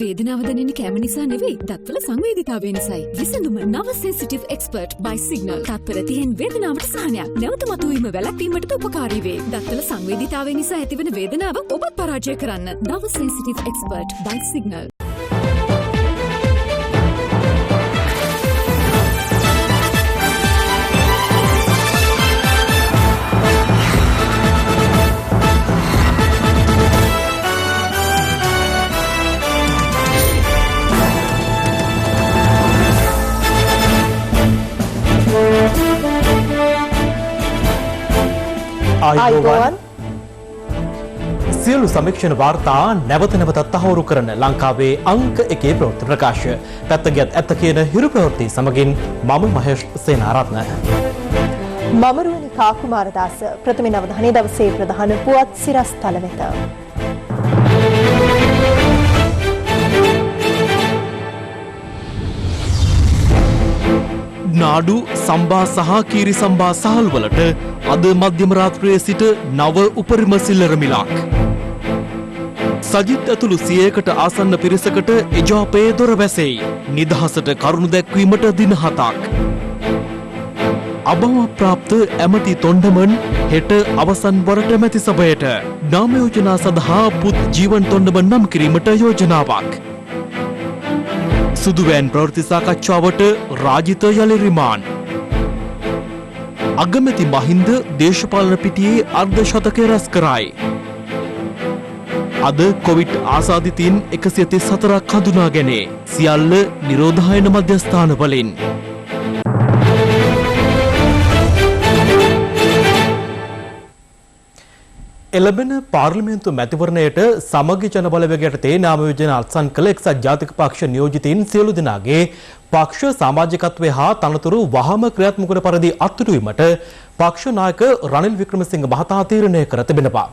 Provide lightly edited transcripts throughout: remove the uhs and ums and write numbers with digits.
වේදනාව දැනෙන්නේ කැම නිසා නෙවෙයි, දත්වල සංවේදීතාවය නිසායි. විසඳුම නව සෙන්සිටිව් එක්ස්පර්ට් by සිග්නල්. තත්පර 30න් වේදනාවට සහනයක්. නැවත මතුවීම වැළැක්වීමට උපකාරී වේ. දත්වල සංවේදීතාවය නිසා ඇතිවන වේදනාව ඔබත් පරාජය කරන්න. නව සෙන්සිටිව් එක්ස්පර්ට් by සිග්නල්. ආයුබෝවන් සියලු සමීක්ෂණ වාර්තා නැවත නැවතත් තහවුරු කරන ලංකාවේ අංක 1 ප්‍රවෘත්ති ප්‍රකාශය පැත්තගියත් ඇත්ත කියන හිරු ප්‍රවෘත්ති සමගින් මම මහේෂ් සේනාරත්න මම රුවනි කාකුමාරදාස ප්‍රථම අවධානය දවසේ ප්‍රධාන පුවත් සිරස්තල වෙත නාඩු සම්බා සහ කීරි සම්බා සහල් වලට අද මධ්‍යම රාත්‍රියේ සිට නව උපරිම සිල්ලර මිලක්. සජිත් ඇතුළු 100කට ආසන්න පිරිසකට එජාපයේ දොර වැසෙයි. නිදහසට කරුණු දැක්වීමට දින 7ක්. අභව ප්‍රාප්ත ඇමති තොණ්ඩමන් හෙට අවසන් වරට මැති සභයට නාම යෝජනා සඳහා පුත් ජීවන් තොණ්ඩමන් නම් කිරීමට යෝජනාවක්. සුදුවෑන් ප්‍රවෘත්ති සාකච්ඡාවට රාජිත යලි රිමාන්ඩ්. අගමැති මහින්ද දේශපාලන පිටියේ අර්ධ ශතකය රැස් කරයි. අද කොවිඩ් ආසාදිතයින් 134ක් හඳුනා ගැනේ. සියල්ල නිරෝධායන මධ්‍යස්ථාන වලින්. එළඹෙන පාර්ලිමේන්තු මැතිවරණයට සමගි ජන බලවේග යටතේ නාම යෝජනා අත්සන් කළ එක්සත් ජාතික පක්ෂ නියෝජිතයින් සියලු දෙනාගේ පක්ෂ සමාජිකත්වය හා තනතුරු වහම ක්‍රියාත්මක වන පරිදි අත්හිටුවීමට පක්ෂ නායක රනිල් වික්‍රමසිංහ මහතා තීරණය කර තිබෙනවා.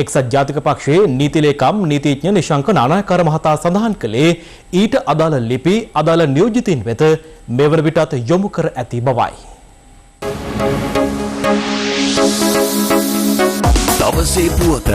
එක්සත් ජාතික පක්ෂයේ නීති ලේකම් නීතිඥ නිශංක නානායක්කාර මහතා සඳහන් කළේ ඊට අදාළ ලිපි අදාළ නියෝජිතයින් වෙත මෙවන විටත් යොමු කර ඇති බවයි. දවසේ පුවත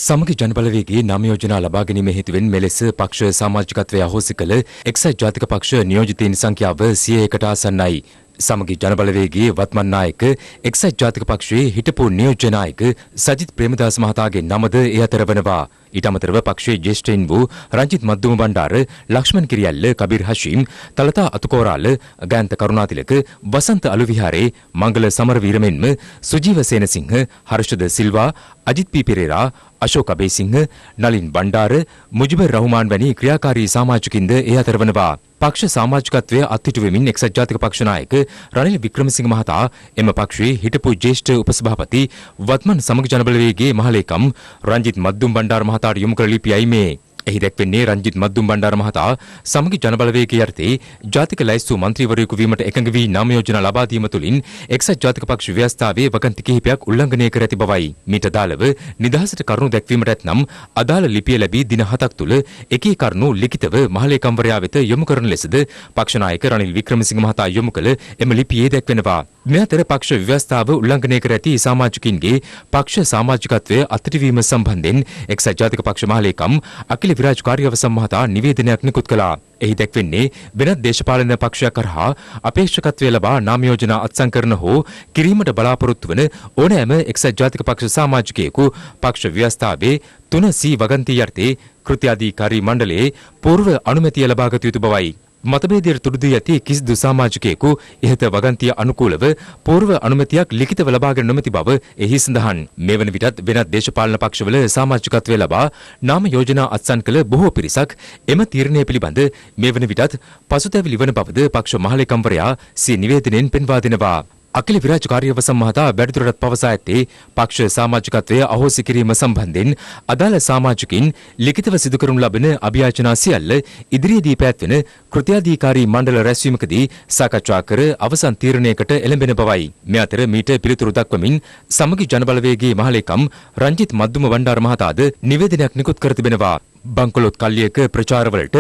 සමගි ජනබලවේගයේ නාම යෝජනා ලබා ගැනීම හේතුවෙන් මෙලෙස පක්ෂ සමාජිකත්වය අහෝසි කළ එක්සත් ජාතික පක්ෂ නියෝජිතයින් සංඛ්‍යාව 100කට ආසන්නයි. සමගි ජනබලවේගයේ වත්මන් නායක එක්සත් ජාතික පක්ෂයේ හිටපු නියෝජ්‍ය නායක සජිත් ප්‍රේමදාස මහතාගේ නමද ඒ අතර වනවා. ඊට අමතරව පක්ෂයේ ජ්‍යෙෂ්ඨයින් වූ රංජිත් මද්දුම බණ්ඩාර, ලක්ෂ්මන් කිරියල්ල, කබීර් හෂීම්, තලතා අතුකෝරාල, ගාන්ත කරුණාතිලක, වසන්ත අලුවිහාරේ, මංගල සමරවීර මෙන්ම සුජීව සේනසිංහ, හර්ෂද සිල්වා, අජිත් පී පෙරේරා, අශෝක අබේසිංහ, නලින් බණ්ඩාර, මුජිබර් රහ්මාන් වැනි ක්‍රියාකාරී සමාජිකින්ද ඒ අතර වනවා. පක්ෂ සමාජිකත්වය අත්හිටුවෙමින් එක්සත් ජාතික පක්ෂ නායක රනිල් වික්‍රමසිංහ මහතා එම පක්ෂයේ හිටපු ජ්‍යෙෂ්ඨ උපසභාපති වත්මන් සමග ජනබලවේගයේ මහලේකම් රංජිත් මද්දුම් බණ්ඩාර මහතාට යොමු කළ ලිපියයි මේ. එහි දැක්වෙන්නේ රංජිත් මද්දුම් බණ්ඩාර මහතා සමගි ජනබලවේගයේ යටතේ ජාතික ලැයිස්තු මන්ත්‍රීවරයෙකු වීමට එකඟ වී නාම යෝජනා ලබා දීම තුළින් එක්සත් ජාතික පක්ෂ ව්‍යවස්ථාවේ වගන්ති කිහිපයක් උල්ලංඝනය කර ඇති බවයි. මීට අදාළව නිදහසට කරුණු දැක්වීමට ඇතනම් අදාළ ලිපිය ලැබී දින 7ක් තුළ එකී කරුණු ලිඛිතව මහලේකම්වරයා වෙත යොමු කරන ලෙසද පක්ෂ නායක රනිල් වික්‍රමසිංහ මහතා යොමු කළ එම ලිපියේ දැක්වෙනවා. මේ අතර පක්ෂ ව්‍යවස්ථාව උල්ලංඝනය කර ඇති සමාජිකින්ගේ පක්ෂ සමාජිකත්වය අත්හිටුවීම සම්බන්ධයෙන් එක්සත් ජාතික පක්ෂ මහලේකම් අකිල විරාජ් කාර්යවසම් මහතා නිවේදනයක් නිකුත් කළා. එහි දැක්වෙන්නේ වෙනත් දේශපාලන පක්ෂයක් කරහා අපේක්ෂකත්වය ලබා නාම යෝජනා අත්සන් කරන හෝ කිරීමට බලාපොරොත්තු වන ඕනෑම එක්සත් ජාතික පක්ෂ සමාජිකයෙකු පක්ෂ ව්‍යවස්ථාවේ 3C වගන්ති යටතේ කෘත්‍යාධිකාරී මණ්ඩලයේ පූර්ව අනුමැතිය ලබාගත යුතු බවයි. මතභේදයට තුඩු දී ඇති කිසිදු සමාජිකයෙකු ඉහත වගන්තිය අනුකූලව පූර්ව අනුමැතියක් ලිඛිතව ලබාගෙන නොමැති බව එහි සඳහන්. මේ වන විටත් වෙනත් දේශපාලන පක්ෂවල සමාජිකත්වය ලබා නාම යෝජනා අත්සන් කළ බොහෝ පිරිසක් එම තීරණය පිළිබඳ මේ වන විටත් පසුතැවිලි වන බවද පක්ෂ මහලේකම්වරයා සිය නිවේදනයෙන් පෙන්වා දෙනවා. අකිල විරාජ් කාර්යවසම් මහතා වැඩිදුරටත් පවසා ඇත්තේ පක්ෂ සමාජිකත්වය අහෝසි කිරීම සම්බන්ධයෙන් අදාළ සමාජිකින් ලිඛිතව සිදු කරනු ලබන අභියාචනා සියල්ල ඉදිරියේදී පැවැත්වෙන කෘත්‍යාධිකාරී මණ්ඩල රැස්වීමකදී සාකච්ඡා කර අවසන් තීරණයකට එළඹෙන බවයි. මේ අතර මීට පිළිතුරු දක්වමින් සමගි ජනබලවේගයේ මහලේකම් රංජිත් මද්දුම බණ්ඩාර මහතාද නිවේදනයක් නිකුත් කර තිබෙනවා. බංකොලොත් කල්ලියක ප්‍රචාරවලට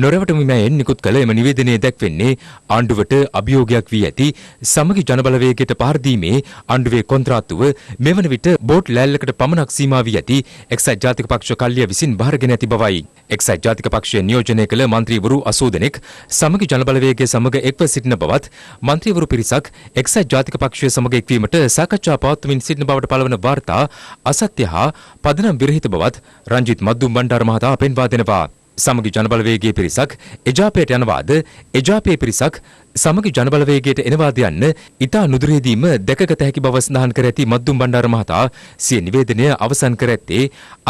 නොරවටමීමෙන් නිකුත් කළ එම නිවේදනයේ දැක්වෙන්නේ ආණ්ඩුවට අභියෝගයක් වී ඇති සමගි ජනබලවේගයට පහර දීමේ ආණ්ඩුවේ කොන්ත්‍රාත්තුව මෙවන විට බෝට් ලෑල්ලකට පමණක් සීමා වී ඇති එක්සත් ජාතික පක්ෂ කල්ලිය විසින් බාරගෙන ඇති බවයි. එක්සත් ජාතික පක්ෂය නියෝජනය කළ මන්ත්‍රීවරු 80 දෙනෙක් සමගි ජනබලවේගය සමග එක්ව සිටින බවත් මන්ත්‍රීවරු පිරිසක් එක්සත් ජාතික පක්ෂය සමග එක්වීමට සාකච්ඡා පවත්වමින් සිටින බවට පළවන වාර්තා අසත්‍ය හා පදනම් විරහිත බවත් රංජිත් මද්දුම් බණ්ඩාර මහතා පෙන්වා දෙනවා. සමගි ජනබලවේගයේ පිරිසක් එජාපයට යනවාද එජාපයේ පිරිසක් සමගි ජනබලවේගයට එනවාද යන්න ඉතා නුදුරේදීම දැකගත හැකි බව සඳහන් කර ඇති මද්දුම් බණ්ඩාර මහතා සිය නිවේදනය අවසන් කර ඇත්තේ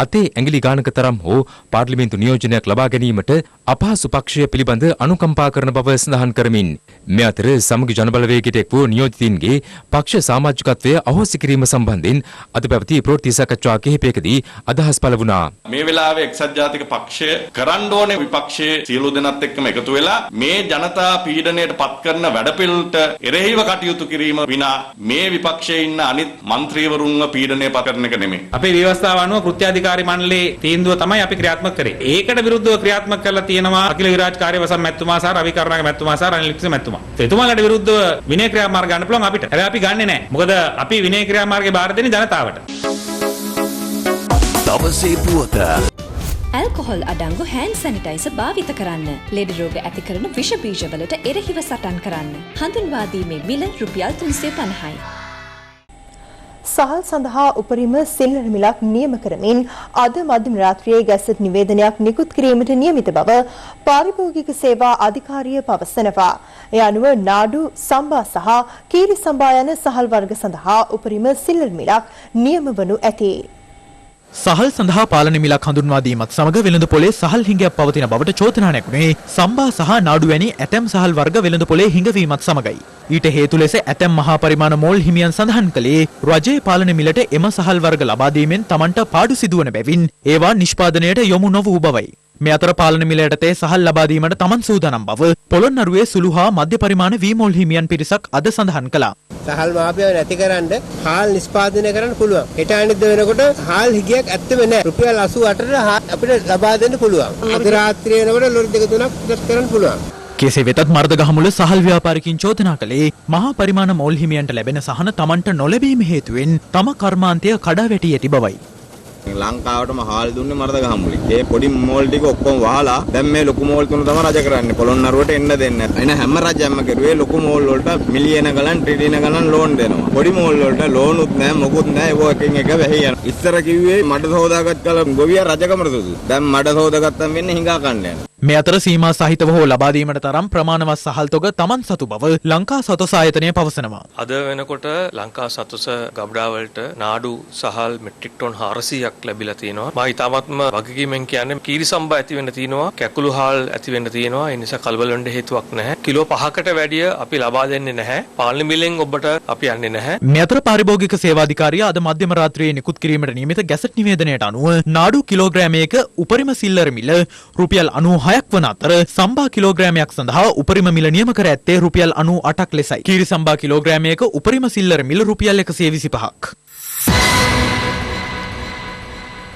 අතේ ඇඟිලි ගානක තරම් හෝ පාර්ලිමේන්තු නියෝජනයක් ලබා ගැනීමට අපහසු පක්ෂය පිළිබඳ අනුකම්පා කරන බව සඳහන් කරමින් මේ අතර සමගි ජනබලවේගයට එක් වූ නියෝජිතින්ගේ පක්ෂ සමාජිකත්වය අහෝසි කිරීම සම්බන්ධයෙන් අද පැවති ප්‍රවෘත්ති සාකච්ඡා කිහිපයකදී අදහස් පළ වුණා. මේ වෙලාවේ එක්සත් ජාතික පක්ෂය කරන්න ඕනේ විපක්ෂයේ සියලු දෙනාත් එක්කම එකතු වෙලා මේ ජනතා පීඩනයට පත් කරන වැඩපිළිවෙලට එරෙහිව කටයුතු කිරීම විනා මේ විපක්ෂයේ ඉන්න අනිත් മന്ത്രിවරුන්ව පීඩනය පත් කරන එක නෙමෙයි. අපේ ව්‍යවස්ථාව අනුව කෘත්‍යාධිකාරී මණ්ඩලයේ තීන්දුව තමයි අපි ක්‍රියාත්මක කරේ. ඒකට විරුද්ධව ක්‍රියාත්මක කරලා තියෙනවා අකිල විරාජ් කාර්යවසම් මැතිතුමා සහ රවි කරුණාගේ මැතිතුමා සහ රනිල් වික්‍රම මැතිතුමා. එතුමාලට විරුද්ධව විනය ක්‍රියාමාර්ග ගන්න පුළුවන් අපිට. හැබැයි අපි ගන්නෙ නැහැ. මොකද අපි විනය ක්‍රියාමාර්ගේ බාර දෙන්නේ ජනතාවට. දවසේ පුවත ඇල්කොහොල් අඩංගු හෑන්ඩ් සැනිටයිසර් භාවිත කරන්න. ලෙඩ රෝග ඇති කරන විෂ බීජවලට එරෙහිව සටන් කරන්න. හඳුන්වා දීමේ මිල රුපියල් 350යි. සහල් සඳහා උපරිම සිල්ලර මිලක් නියම කරමින් අද මධ්‍යම රාත්‍රියේ ගැසට් නිවේදනයක් නිකුත් කිරීමට නියමිත බව පාරිභෝගික සේවා අධිකාරිය පවසනවා. ඒ අනුව නාඩු සම්බා සහ කීරි සම්බා යන සහල් වර්ග සඳහා උපරිම සිල්ලර මිලක් නියම වනු ඇති. සහල් සඳහා පාලන මිලක් හඳුන්වා දීමත් සමග වෙළඳ පොලේ සහල් හිඟයක් පවතින බවට චෝදනා නැගුණේ සම්බා සහ නාඩු වැනි ඇතැම් සහල් වර්ග වෙළඳ පොලේ හිඟවීමත් සමගයි. ඊට හේතු ලෙස ඇතැම් මහා පරිමාණ මෝල් හිමියන් සඳහන් කළේ රජයේ පාලන මිලට එම සහල් වර්ග ලබා දීමෙන් තමන්ට පාඩු සිදුවන බැවින් ඒවා නිෂ්පාදනයට යොමු නොවූ බවයි. මේ අතර පාලන මිල යටතේ සහල් ලබා දීමට තමන් සූදානම් බව පොළොන්නරුවේ සුළු හා මධ්‍ය පරිමාණ වී මෝල් හිමියන් පිරිසක් අද සඳහන් කළා. සහල් මාපියව නැතිකරන්න හාල් නිෂ්පාදනය කරන්න පුළුවන්. හෙට අනිද්ද වෙනකොට හාල් හිගයක් ඇත්තෙම නැහැ. රුපියල් 88ට අපිට ලබා දෙන්න පුළුවන්. අද රාත්‍රියේ වෙනකොට ලොරි දෙක තුනක් පිටත් කරන්න පුළුවන්. කෙසේ වෙතත් මර්දගහමුල සහල් ව්‍යාපාරිකින් චෝදනා කළේ මහා පරිමාණ මෝල් හිමියන්ට ලැබෙන සහන තමන්ට නොලැබීම හේතුවෙන් තම කර්මාන්තය කඩා වැටී ඇති බවයි. ලංකාවටම හාල් දුන්නේ මර්දගහමුලේ. ඒ පොඩි මෝල් ටික ඔක්කොම වහලා දැන් මේ ලොකු මෝල් තුන තමයි රජ කරන්නේ. පොළොන්නරුවට එන්න දෙන්නේ නැහැ. එන හැම රජයක්ම කරුවේ ලොකු මෝල් වලට මිලියන ගණන් ට්‍රිලියන ගණන් ලෝන් දෙනවා. පොඩි මෝල් වලට ලෝනුත් නැහැ මොකුත් නැහැ. ඒව එකින් එක වැහි යනවා. ඉස්සර කිව්වේ මඩ සෝදාගත් කල ගොවියා රජකමට දුදු. දැන් මඩ සෝදාගත්තම වෙන්නේ හිඟා කන්න යනවා. මේ අතර සීමා සහිතව හෝ ලබා දීමට තරම් ප්‍රමාණවත් සහල් තොග තමන් සතු බව ලංකා සතොස ආයතනය පවසනවා. අද වෙනකොට ලංකා සතොස ගබඩා වලට නාඩු සහල් මෙට්‍රික් ටොන් 400ක් ලැබිලා තියෙනවා. මම ඊටාත්ම වගකීමෙන් කියන්නේ කීරි සම්බා ඇති වෙන්න තියෙනවා, කැකුළු හාල් ඇති වෙන්න තියෙනවා. ඒ නිසා කලබල වෙන්න හේතුවක් නැහැ. කිලෝ 5කට වැඩිය අපි ලබා දෙන්නේ නැහැ. පාලන මිලෙන් ඔබට අපි යන්නේ නැහැ. මේ අතර පාරිභෝගික සේවාධිකාරිය අද මධ්‍යම රාත්‍රියේ නිකුත් කිරීමට නියමිත ගැසට් නිවේදනයට අනුව නාඩු කිලෝග්‍රෑමයක උපරිම සිල්ලර මිල රුපියල් 96ක් වන අතර සම්බා කිලෝග්‍රෑමයක් සඳහා උපරිම මිල නියම කර ඇත්තේ රුපියල් 98ක් ලෙසයි. කීරි සම්බා කිලෝග්‍රෑමයක උපරිම සිල්ලර මිල රුපියල් 125ක්.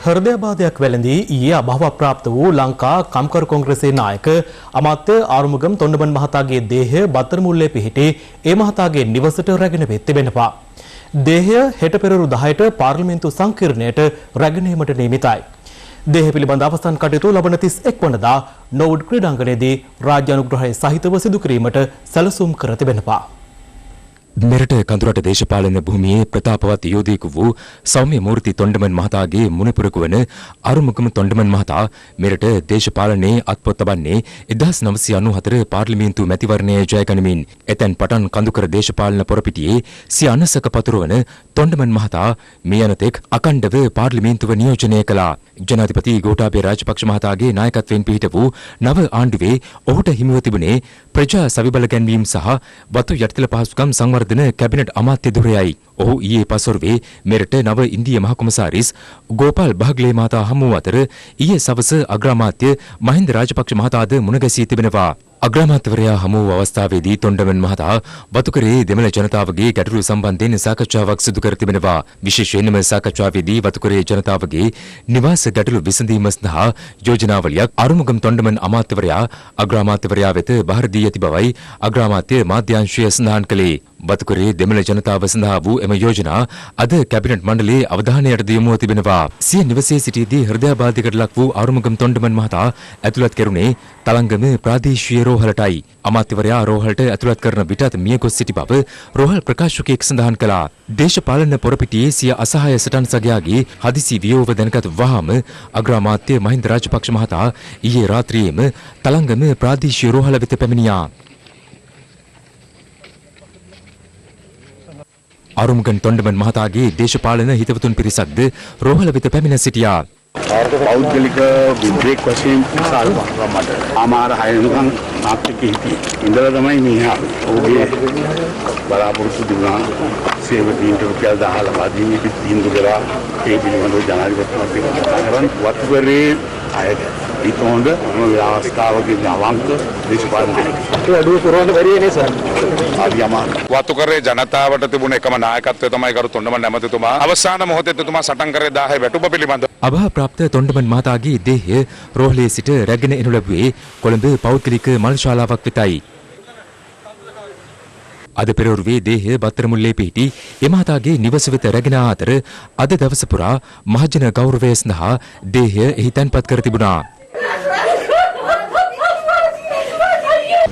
හෘදයාබාධයක් වැළඳී ඊයේ අභාවප්‍රාප්ත වූ ලංකා කම්කරු කොංග්‍රසයේ නායක අමාත්‍ය ආරුමුගම් තොණ්ඩමන් මහතාගේ දේහය බත්තරමුල්ලේ පිහිටි ඒ මහතාගේ නිවසට රැගෙන තිබෙනවා. දේහය හෙට පෙරවරු 10ට පාර්ලිමේන්තු සංකීර්ණයට රැගෙන යාමට නියමිතයි. දේහ පිළිබඳ අවසන් කටයුතු ලබන 31 වනදා නෝවුඩ් ක්‍රීඩාංගණයේදී රාජ්‍ය අනුග්‍රහය සහිතව සිදු කිරීමට සැලසුම් කර තිබෙනවා. මෙරට කඳුරට දේශපාලන භූමියේ ප්‍රතාපවත් යෝධයෙකු වූ සෞම්‍ය මූර්ති තොණ්ඩමන් මහතාගේ මුණපුරකු වන අරුමුගම තොණ්ඩමන් මහතා මෙරට දේශපාලනයේ අත්පොත් තබන්නේ 1994 පාර්ලිමේන්තු මැතිවරණය ජයගනිමින් එතැන් පටන් කඳුකර දේශපාලන පොරපිටියේ සිය අනසක පතුරවන තොණ්ඩමන් මහතා මේ යනතෙක් අකණ්ඩව පාර්ලිමේන්තුව නියෝජනය කළා. ජනාධිපති ගෝඨාභය රාජපක්ෂ මහතාගේ නායකත්වයෙන් පිහිට වූ නව ආණ්ඩුවේ ඔහුට හිමිව තිබුණේ ප්‍රජා සවිබල ගැන්වීම සහ වතු යටිතල පහසුකම් සංවර්ධන කැබිනට් අමාත්‍ය ධුරයයි. ඔහු ඊයේ පසුරුවේ මෙරට නව ඉන්දිය මහ කොමසාරිස් ගෝපාල් බහග්ලේ මහතා හමු අතර ඊයේ සවස අග්‍රාමාත්‍ය මහින්ද රාජපක්ෂ මහතාද මුණ ගැසී තිබෙනවා. අග්‍රාමාත්‍යවරයා හමු වූ අවස්ථාවේදී තොණ්ඩමන් මහතා වතුකරේ දෙමළ ජනතාවගේ ගැටලු සම්බන්ධයෙන් සාකච්ඡාවක් සිදු කර තිබෙනවා. විශේෂයෙන්ම සාකච්ඡාවේදී වතුකරේ ජනතාවගේ නිවාස ගැටලු විසඳීම සඳහා යෝජනාවලියක් අරුමුගම් තොණ්ඩමන් අමාත්‍යවරයා අග්‍රාමාත්‍යවරයා වෙත බහර දී ඇති බවයි අග්‍රාමාත්‍ය මාධ්‍යාංශය සඳහන් කළේ. වතුකරේ දෙමළ ජනතාව සඳහා වූ එම යෝජනා අද කැබිනට් මණ්ඩලයේ අවධානයට යොමුව තිබෙනවා. සිය නිවසේ සිටීදී හෘදයාබාධයකට ලක් වූ අරුමුගම් තොණ්ඩමන් මහතා ඇතුළත් කෙරුණේ තලංගම ප්‍රාදේශීය රෝහලටයි. අමාත්‍යවරයා රෝහලට ඇතුළත් කරන විටත් මියගොස් සිටි බව රෝහල් ප්‍රකාශකයෙක් සඳහන් කළා. දේශපාලන පොරපිටියේ සිය අසහාය සටන් සගයාගේ හදිසි වියෝව දැනගත් වහාම අග්‍රාමාත්‍ය මහින්ද රාජපක්ෂ මහතා ඊයේ රාත්‍රියේම තලංගම ප්‍රාදේශීය රෝහල වෙත පැමිණියා. අරුමුගම් තොණ්ඩමන් මහතාගේ දේශපාලන හිතවතුන් පිරිසක්ද රෝහල වෙත පැමිණ සිටියා. පෞද්ගලික විද්‍යෙක් වශයෙන් සාල්වා මට ආමාර 6 වෙනිකන් නාට්‍යක හිටියේ. ඉඳලා තමයි මෙහා ඔහුගේ බලාපොරොත්තු දුනා සේවකීන්ට රුපියල් 10 ලබා දීමේ තීන්දුව කරා. ඒ පිළිබඳව ජනාධිපතිතුමාත් කතා කරන් වතුකරේ අයද ඊට හොඳ අවස්ථාවකදී අවංක දේශපාලනයක්. ඒ අඩුව කරවන්න බැරි නේ සර්. වතුකරේ ජනතාවට තිබුණ එකම නායකත්වය තමයි ගරු තොණ්ඩමන් ඇමතිතුමා අවසාන මොහොතේ එතුමා සටන් කරේ 10 වැටුප පිළිබඳ අභාවප්‍රාප්ත තොණ්ඩමන් මහතාගේ දේහය රෝහලේ සිට රැගෙන එනු ලැබුවේ කොළඹ පෞද්ගලික මල් ශාලාවක් වෙතයි. අද පෙරවරුවේ දේහය බත්තරමුල්ලේ පිහිටි එමහතාගේ නිවස වෙත රැගෙන අතර අද දවස පුරා මහජන ගෞරවය සඳහා දේහය එහි තැන්පත් කර තිබුණා.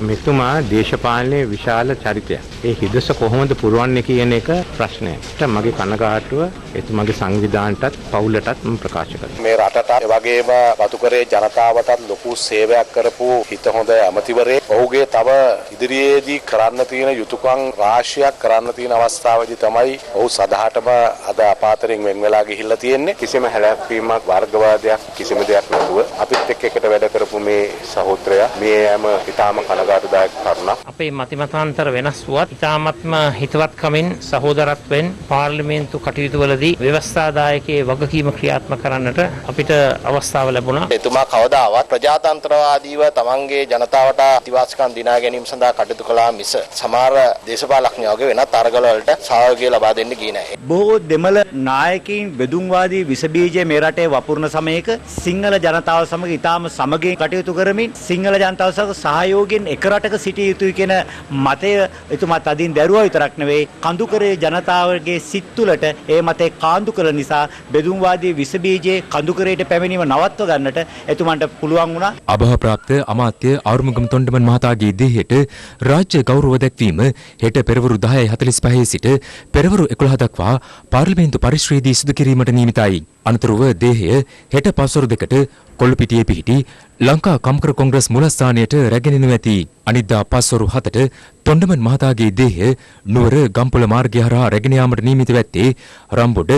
මෙතුමා දේශපාලනයේ විශාල චරිතයක්. ඒ හිදස කොහොමද පුරවන්නේ කියන එක ප්‍රශ්නයක්. මගේ කනගාටුව එතුමාගේ සංවිධානයටත් පවුලටත් මම ප්‍රකාශ කරනවා. මේ රටට වගේම වතුකරේ ජනතාවටත් ලොකු සේවයක් කරපු හිත හොඳ ඇමතිවරයෙක්. ඔහුගේ තව ඉදිරියේදී කරන්න තියෙන යුතුයකම් රාශියක් කරන්න තියෙන අවස්ථාවේදී තමයි ඔහු සදාටම අද අපාතරින් වෙන් වෙලා ගිහිල්ලා තියෙන්නේ. කිසිම හැලැප්පීමක් වර්ගවාදයක් කිසිම දෙයක් නැතුව අපිත් එක්ක වැඩ කරපු මේ සහෝදරයා මේ හැම ඊටාම කනගාටුදායක කරුණක්. අපේ මතිමතාන්තර වෙනස් වුවත් ඉතාමත්ම හිතවත්කමින් සහෝදරත්වයෙන් පාර්ලිමේන්තු කටයුතු වලදී ව්‍යවස්ථාදායකයේ වගකීම ක්‍රියාත්මක කරන්නට අපිට අවස්ථාව ලැබුණා. එතුමා කවදාවත් ප්‍රජාතන්ත්‍රවාදීව තමන්ගේ ජනතාවට අතිවාසිකම් දිනා ගැනීම සඳහා කටයුතු කළා මිස සමහර දේශපාලඥයෝගේ වෙනත් අරගල වලට සහයෝගය ලබා දෙන්න ගියේ නැහැ. බොහෝ දෙමළ නායකයින් බෙදුම්වාදී විස බීජය මේ රටේ වපුරන සමයක සිංහල ජනතාව සමග ඉතාම සමගින් කටයුතු කරමින් සිංහල ජනතාව සමග සහයෝගයෙන් එක රටක සිටිය යුතුයි කියන මතය එතුමා තදින් දැරුවා විතරක් නෙවෙයි කඳුකරේ ජනතාවගේ සිත් තුළට ඒ මතේ කාන්දු කළ නිසා බෙදුම්වාදී විස බීජයේ කඳුකරේට පැමිණීම නවත්ව ගන්නට එතුමන්ට පුළුවන් වුණා. අභාවප්‍රාප්ත අමාත්‍ය ආරුමුගම් තොණ්ඩමන් මහතාගේ දේහයට රාජ්‍ය ගෞරව දැක්වීම හෙට පෙරවරු 10:45 සිට පෙරවරු 11 දක්වා පාර්ලිමේන්තු පරිශ්‍රයේදී සිදු කිරීමට නියමිතයි. අනතුරුව දේහය හෙට පස්වරු 2ට කොල්ලපිටියේ පිහිටි ලංකා කම්කර කොංග්‍රස් මුලස්ථානයට රැගෙන එනු ඇති. අනිද්දා පස්වරු 7ට තොණ්ඩමන් මහතාගේ දේහය නුවර ගම්පොළ මාර්ගය හරහා රැගෙන යාමට නියමිත වෙත්තේ රම්බොඩ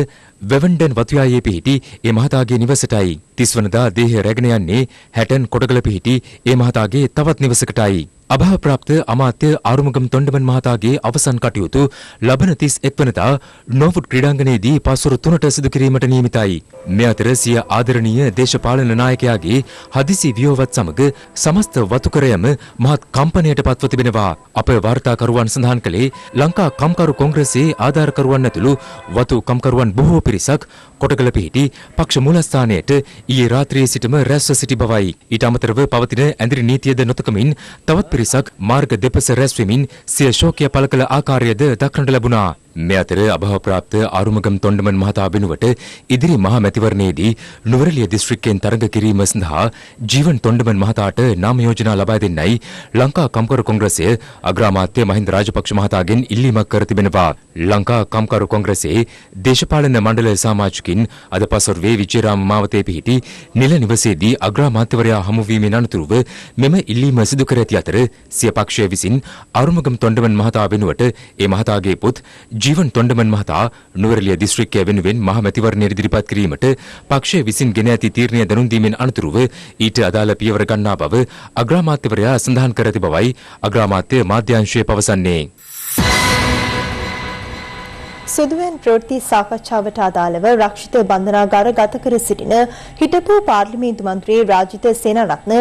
වෙවන්ඩන් වතුයායේ පිහිටි ඒ මහතාගේ නිවසටයි. 30 වනදා දේහය රැගෙන යන්නේ හැටන් කොටගල පිහිටි ඒ මහතාගේ තවත් නිවසකටයි. අභාවප්‍රාප්ත අමාත්‍ය ආරුමුගම් තොණ්ඩමන් මහතාගේ අවසන් කටයුතු ලබන 31 වනදා නෝවුඩ් ක්‍රීඩාංගණයේදී පස්වරු 3ට සිදු කිරීමට නියමිතයි. මේ අතර සිය ආදරණීය දේශපාලන නායකයාගේ හදිසි වියෝවත් සමග සමස්ත වතුකරයම මහත් කම්පනයට පත්ව තිබෙනවා. අප වාර්තාකරුවන් සඳහන් කළේ ලංකා කම්කරු කොංග්‍රසයේ ආධාරකරුවන් ඇතුළු වතු කම්කරුවන් බොහෝ පිරිසක් කොටගල පිහිටි පක්ෂ මූලස්ථානයට ඊයේ රාත්‍රියේ සිටම රැස්ව සිටි බවයි. ඊට අමතරව පවතින ඇඳිරි නීතියද නොතකමින් තවත් පිරිසක් මාර්ග දෙපස රැස්වෙමින් සිය ශෝකය පළ කළ ආකාරයද දක්නට ලැබුණා. මේ අතර අභාවප්‍රාප්ත ආරුමුගම් තොණ්ඩමන් මහතා වෙනුවට ඉදිරි මහා මැතිවරණයේදී නුවරඑළිය දිස්ත්‍රික්කයෙන් තරඟ කිරීම සඳහා ජීවන් තොණ්ඩමන් මහතාට නාම යෝජනා ලබා දෙන්නයි ලංකා කම්කරු කොංග්‍රසය අග්‍රාමාත්‍ය මහින්ද රාජපක්ෂ මහතාගෙන් ඉල්ලීමක් කර තිබෙනවා. ලංකා කම්කරු කොංග්‍රසයේ දේශපාලන මණ්ඩල සමාජිකින් අද පසුරුවේ විජේරාම මාවතේ පිහිටි නිල නිවසේදී අග්‍රාමාත්‍යවරයා හමු වීමෙන් අනතුරුව මෙම ඉල්ලීම සිදු කර ඇති අතර සිය පක්ෂය විසින් ආරුමුගම් තොණ්ඩමන් මහතා වෙනුවට ඒ මහතාගේ පුත් ජීවන් තොණ්ඩමන් මහතා නුවරඑළිය දිස්ත්‍රික්කය වෙනුවෙන් මහ මැතිවරණයට ඉදිරිපත් කිරීමට පක්ෂය විසින් ගෙන ඇති තීරණය දැනුම් දීමෙන් අනතුරුව ඊට අදාළ පියවර ගන්නා බව අග්‍රාමාත්‍යවරයා සඳහන් කර ඇති බවයි අග්‍රාමාත්‍ය මාධ්‍යාංශය පවසන්නේ. සුදුවෙන් ප්‍රවෘත්ති සාකච්ඡාවට අදාළව රක්ෂිත බන්ධනාගාර ගත කර සිටින හිටපු පාර්ලිමේන්තු මන්ත්‍රී රාජිත සේනාරත්න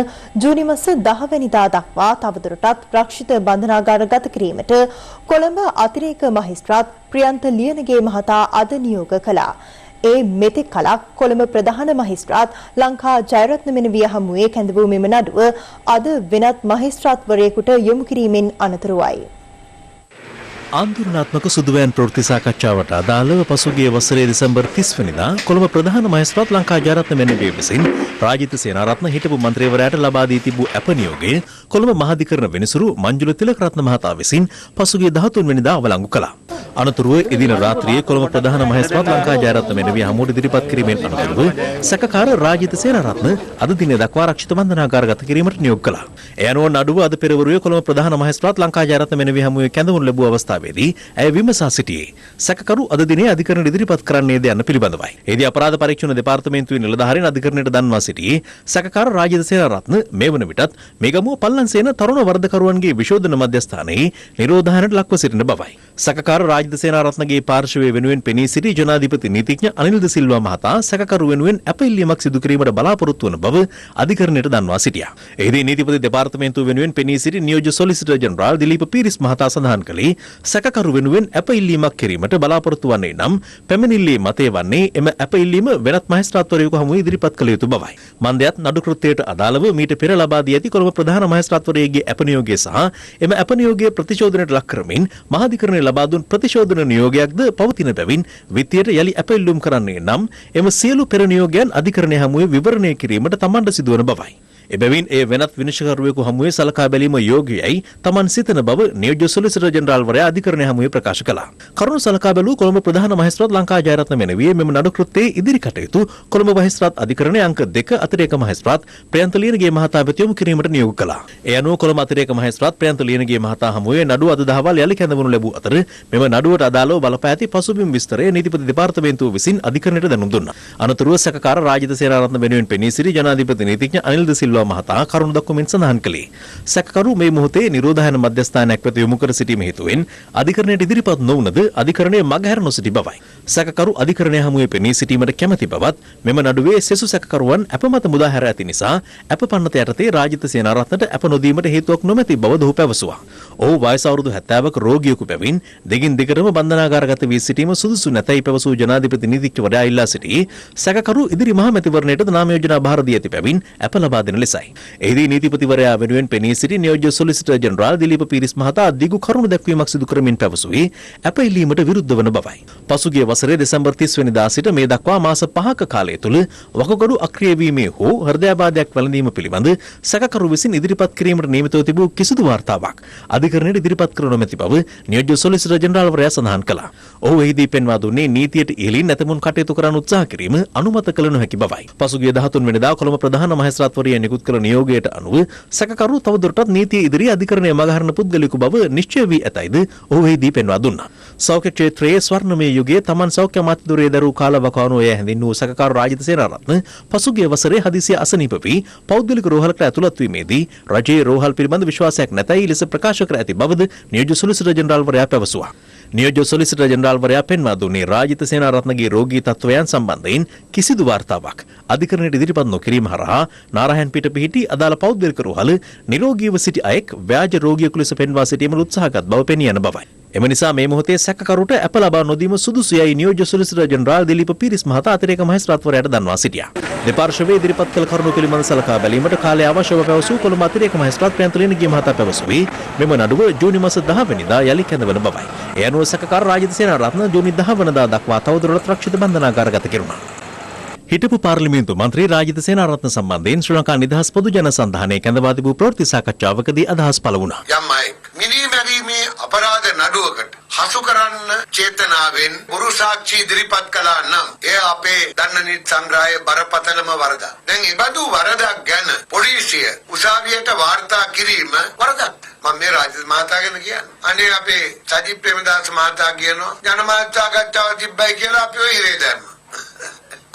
ජූනි මාස 10 වෙනිදා දක්වා තවදුරටත් රක්ෂිත බන්ධනාගාර ගත කිරීමට කොළඹ අතිරේක මහේස්ත්‍රාත් ප්‍රියන්ත ලියනගේ මහතා අද නියෝග කළා. ඒ මෙතෙක් කලක් කොළඹ ප්‍රධාන මහේස්ත්‍රාත් ලංකා ජයරත්න මෙනවිය හමුවේ කැඳවූ මෙම නඩුව අද වෙනත් මහේස්ත්‍රාත්වරයෙකුට යොමු කිරීමෙන් අනතුරුවයි. ආන්දෝලනාත්මක සුදුවෑන් ප්‍රවෘත්ති සාකච්ඡාවට අදාළව පසුගිය වසරේ දෙසැම්බර් 30 වෙනිදා කොළඹ ප්‍රධාන මහේස්ත්‍රාත් ලංකා ජයරත්න මෙනවිය විසින් රාජිත සේනාරත්න හිටපු මන්ත්‍රීවරයාට ලබා දී තිබූ අප නියෝගය කොළඹ මහාධිකරණ වෙනසුරු මංජුල තිලකරත්න මහතා විසින් පසුගිය 13 වෙනිදා අවලංගු කළා. අනතුරුව එදින රාත්‍රියේ කොළඹ ප්‍රධාන මහේස්ත්‍රාත් ලංකා ජයරත්න මෙනවිය හමුවට ඉදිරිපත් කිරීමෙන් අනතුරුව සැකකාර රාජිත සේනාරත්න අද දින දක්වා රක්ෂිත බන්ධනාගාරගත කිරීමට නියෝග කළා. ඒ අනුව නඩුව අද පෙරවරුවේ කොළඹ ප්‍රධාන මහේස්ත්‍රාත් ලංකා ජයරත්න මෙනවිය හමුවේ කැඳවුණු ලැබුව අවස්ථාවේදී ඇය විමසා සිටියේ සැකකරු අද දිනේ අධිකරණ ඉදිරිපත් කරන්නේද යන්න පිළිබඳවයි. එෙහිදී අපරාධ පරීක්ෂණ දෙපාර්තමේන්තුවේ නිලධාරීන් අධිකරණයට දන්වා සිටියේ සැකකාර රාජිත සේනාරත්න මේ වන විටත් මේගමුව පල්ලන්සේන තරුණ වර්ධකරුවන්ගේ විශෝධන මධ්‍යස්ථානයේ නිරෝධායනයට ලක්ව සිටින බවයි. සැකකාර රාජිත සේනාරත්නගේ පාර්ශවයේ වෙනුවෙන් පෙනී සිටි ජනාධිපති නීතිඥ අනිල් ද සිල්වා මහතා සැකකරු වෙනුවෙන් අප ඉල්ලීමක් සිදු කිරීමට බලාපොරොත්තු වන බව අධිකරණයට දන්වා සිටියා. එෙහිදී නීතිපති දෙපාර්තමේන්තුව වෙනුවෙන් පෙනී සිටි නියෝජ්‍ය සොලිසිටර් ජෙනරාල් දිලීප පීරිස් මහතා සඳහන් කළේ සැකකරු වෙනුවෙන් අප ඉල්ලීමක් කිරීමට බලාපොරොත්තු වන්නේ නම් පැමිණිල්ලේ මතය වන්නේ එම අප ඉල්ලීම වෙනත් මහේස්ත්‍රාත්වරයෙකු හමුවේ ඉදිරිපත් කළ යුතු බවයි. මන්දයත් නඩු කෘත්‍යයට අදාළව මීට පෙර ලබා දී ඇති කොළඹ ප්‍රධාන මහේස්ත්‍රාත්වරයෙකුගේ අප නියෝගය සහ එම අප නියෝගය ප්‍රතිශෝධනයට ලක් කරමින් මහාධිකරණය ලබා දුන් ප්‍රතිශෝධන නියෝගයක්ද පවතින බැවින් විත්තියට යලි අප ඉල්ලුම් කරන්නේ නම් එම සියලු පෙර නියෝගයන් අධිකරණය හමුවේ විවරණය කිරීමට තමන්ට සිදුවන බවයි. එබැවින් ඒ වෙනත් විනිශ්චයකරුවෙකු හමුවේ සලකා බැලීම යෝග්‍යයි තමන් සිතන බව නියෝජ්‍ය සොලිසිටර් ජෙනරාල්වරයා අධිකරණය හමුවේ ප්‍රකාශ කළා. කරුණු සලකා බැලූ කොළඹ ප්‍රධාන මහේස්ත්‍රාත් ලංකා ජයරත්න මෙනවිය මෙම නඩු කෘත්‍යයේ ඉදිරි කටයුතු කොළඹ මහේස්ත්‍රාත් අධිකරණයේ අංක 2 අතිරේක මහේස්ත්‍රාත් ප්‍රියන්ත ලියනගේ මහතා වෙත යොමු කිරීමට නියෝග කළා. ඒ අනුව කොළඹ අතිරේක මහේස්ත්‍රාත් ප්‍රියන්ත ලියනගේ මහතා හමුවේ නඩුව අද දහවල් යලි කැඳවනු ලැබූ අතර මෙම නඩුවට අදාළව බලපා ඇති පසුබිම් විස්තරය නීතිපති දෙපාර්තමේන්තුව විසින් අධිකරණයට දැනුම් දුන්නා. අනතුරුව සැකකාර රාජිත සේනාරත්න වෙනුවෙන් පෙනී සිටි ජනාධිපති නීතිඥ අනිල් ද සිල්වා මහතා කරුණු දක්වමින් සඳහන් කළේ සැකකරු මේ මොහොතේ නිරෝධායන මධ්‍යස්ථානයක් වෙත යොමු කර සිටීම හේතුවෙන් අධිකරණයට ඉදිරිපත් නොවුනද අධිකරණයේ මගහැර නොසිටි බවයි. සැකකරු අධිකරණය හමුවේ පෙනී සිටීමට කැමැති බවත් මෙම නඩුවේ සෙසු සැකකරුවන් අප මත මුදා හැර ඇති නිසා අප පන්නත යටතේ රාජිත සේනාරත්නට අප නොදීමට හේතුවක් නොමැති බව ඔහු පැවසුවා. ඔහු වයස අවුරුදු 70ක රෝගියෙකු බැවින් දෙකින් දිගටම බන්ධනාගාරගත වී සිටීම සුදුසු නැතයි පැවසූ ජනාධිපති නීතිඥවරයා ඉල්ලා සිටි සැකකරු ඉදිරි මහා මැතිවරණයටද නාම යෝජනා බාර දී ඇති බැවින් අප ලබා දෙන ලෙසයි. එහිදී නීතිපතිවරයා වෙනුවෙන් පෙනී සිටි නියෝජ්‍ය සොලිසිටර් ජෙනරාල් දිලීප පීරිස් මහතා දිගු කරුණු දැක්වීමක් සිදු කරමින් පැවසුවේ අප ඉල්ලීමට විරුද්ධ වන බවයි. පසුගිය වසරේ දෙසැම්බර් 30 වෙනිදා සිට මේ දක්වා මාස 5ක කාලය තුළ වකුගඩු අක්‍රිය වීමේ හෝ හෘදයාබාධයක් වැළඳීම පිළිබඳ සැකකරු විසින් ඉදිරිපත් කිරීමට නියමිතව තිබූ කිසිදු වාර්තාවක් අධිකරණයට ඉදිරිපත් කර නොමැති බව නියෝජ්‍ය සොලිසිටර් ජෙනරාල්වරයා සඳහන් කළා. ඔහු එහිදී පෙන්වා දුන්නේ නීතියට ඉහළින් නැතමුන් කටයුතු කරන්න උත්සාහ කිරීම අනුමත කළ නොහැකි බවයි. පසුගිය 13 වෙනිදා කොළඹ ප්‍රධාන මහේස්ත්‍රාත්වරිය නිකුත් කළ නියෝගයට අනුව සැකකරු තවදුරටත් නීතිය ඉදිරි අධිකරණය මගහරන පුද්ගලයෙකු බව නිශ්චය වී ඇතයිද ඔහු එහිදී පෙන්වා දුන්නා. සෞඛ්‍ය ක්ෂේත්‍රයේ ස්වර්ණමය යුගයේ තමන් සෞඛ්‍ය අමාත්‍යදුරේ දරූ කාලවකවානුව හැඳින්වූ සැකකාර රාජිත සේනාරත්න පසුගිය වසරේ හදිසිය අසනීප වී පෞද්ගලික රෝහලකට ඇතුළත් වීමේදී රජයේ රෝහල් පිළිබඳ විශ්වාසයක් නැතයි ලෙස ප්‍රකාශ කර ඇති බවද නියෝජ්‍ය සොලිසිටර් ජෙනරාල්වරයා පැවසුවා. නියෝජ්‍ය සොලිසිටර් ජෙනරාල්වරයා පෙන්වා දුන්නේ රාජිත සේනාරත්නගේ රෝගී තත්ත්වයන් සම්බන්ධයෙන් කිසිදු වාර්තාවක් අධිකරණයට ඉදිරිපත් නොකිරීම හරහා නාරායන්පිට පිහිටි අදාළ පෞද්ගලික රෝහල නිරෝගීව සිටි අයෙක් ව්‍යාජ රෝගියෙකු ලෙස පෙන්වා සිටීමට උත්සාහගත් බව පෙනී යන බවයි. එම නිසා මේ මොහොතේ සැකකරුට අප ලබා නොදීම සුදුසුයයි නියෝජ්‍ය සොලිසිටර් ජෙනරාල් දිලීප පීරිස් මහතා අතිරේක මහේස්ත්‍රාත්වරයාට දන්වා සිටියා. දෙපාර්ශවයේ ඉදිරිපත් කළ කරුණු පිළිබඳ සලකා බැලීමට කාලය අවශ්‍ය බව පැවසූ කොළඹ අතිරේක මහේස්ත්‍රාත් ප්‍රියන්ත ලියනගේ මහතා පැවසුවේ මෙම නඩුව ජූනි මාස 10 වෙනිදා යලි කැඳවන බවයි. ඒ අනුව සැකකාර රාජිත සේනාරත්න ජූනි 10 වෙනිදා දක්වා තවදුරටත් රක්ෂිත බන්ධනාගාරගත කෙරුණා. හිටපු පාර්ලිමේන්තු මන්ත්‍රී රාජිත සේනාරත්න සම්බන්ධයෙන් ශ්‍රී ලංකා නිදහස් පොදු ජන සංධානයේ කැඳවා තිබූ ප්‍රවෘත්ති සාකච්ඡාවකදී අදහස් පළ වුණා. යම් අයෙක් මිනීමැරීමේ අපරාධ නඩුවකට හසු කරන්න චේතනාවෙන් පුරු සාක්ෂි ඉදිරිපත් කළා නම් එය අපේ දන්න නීති සංග්‍රහයේ බරපතලම වරදක්. දැන් ඒ බඳු වරදක් ගැන පොලිසිය උසාවියට වාර්තා කිරීම වරදක්. මම මේ රාජිත මහතා ගැන කියන්නේ. අනේ අපේ සජිත් ප්‍රේමදාස මහතා කියනවා ජනමාධ්‍ය සාකච්ඡාව තිබ්බයි කියලා අපි ඔය ඉරේ දැම්මා.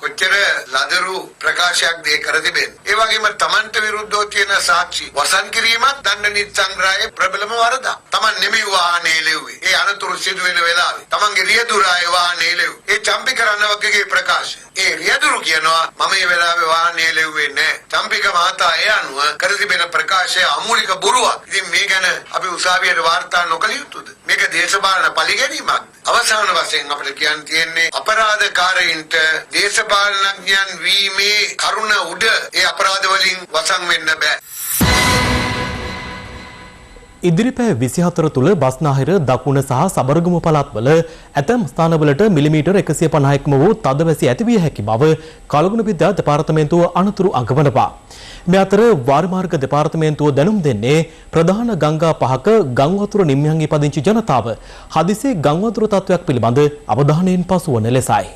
කොච්චර ලදරු ප්‍රකාශ ප්‍රකාශයක් දී කර තිබෙනවා. ඒ වගේම තමන්ට විරුද්ධව තියෙන සාක්ෂි වසන් කිරීමත් දණ්ඩ නීති සංග්‍රහයේ ප්‍රබලම වරදක්. තමන් නෙමෙයි වාහනේ ලෙව්වේ. ඒ අනතුරු සිදු වෙන වෙලාවේ තමන්ගේ රියදුරාය වාහනේ ලෙව්වේ. ඒ චම්පික රණවකගේ ප්‍රකාශය. ඒ රියදුරු කියනවා මම මේ වෙලාවේ වාහනේ ලෙව්වේ නැහැ. චම්පික මහතා ඒ අනුව කර තිබෙන ප්‍රකාශය අමූලික බොරුවක්. ඉතින් මේ ගැන අපි උසාවියට වාර්තා නොකළ යුතුද? මේක දේශපාලන පරිගැනීමක්. අවසාන වශයෙන් අපිට කියන්න තියෙන්නේ අපරාධකාරයින්ට දේශපාලනඥයන් වීමේ කරුණ උඩ ඒ අපරාධ වලින් වසන් වෙන්න බෑ. ඉදිරිපෑ 24 තුල බස්නාහිර දකුණ සහ සබරගමු පළාත්වල ඇතැම් ස්ථානවලට මිලිමීටර් 151ක්ම වූ තදවැසි ඇතිවිය හැකි බව කලගුණ විද්‍යා දෙපාර්තමේන්තුව අනතුරු අඟවනවා. මේ අතර වාරිමාර්ග දෙපාර්තමේන්තුව දැනුම් දෙන්නේ ප්‍රධාන ගංගා පහක ගම් වතුර නිම්යන්ගේ පදිංචි ජනතාව හදිසි ගම් වතුර තත්ත්වයක් පිළිබඳ අවධානයෙන් පසුවන ලෙසයි.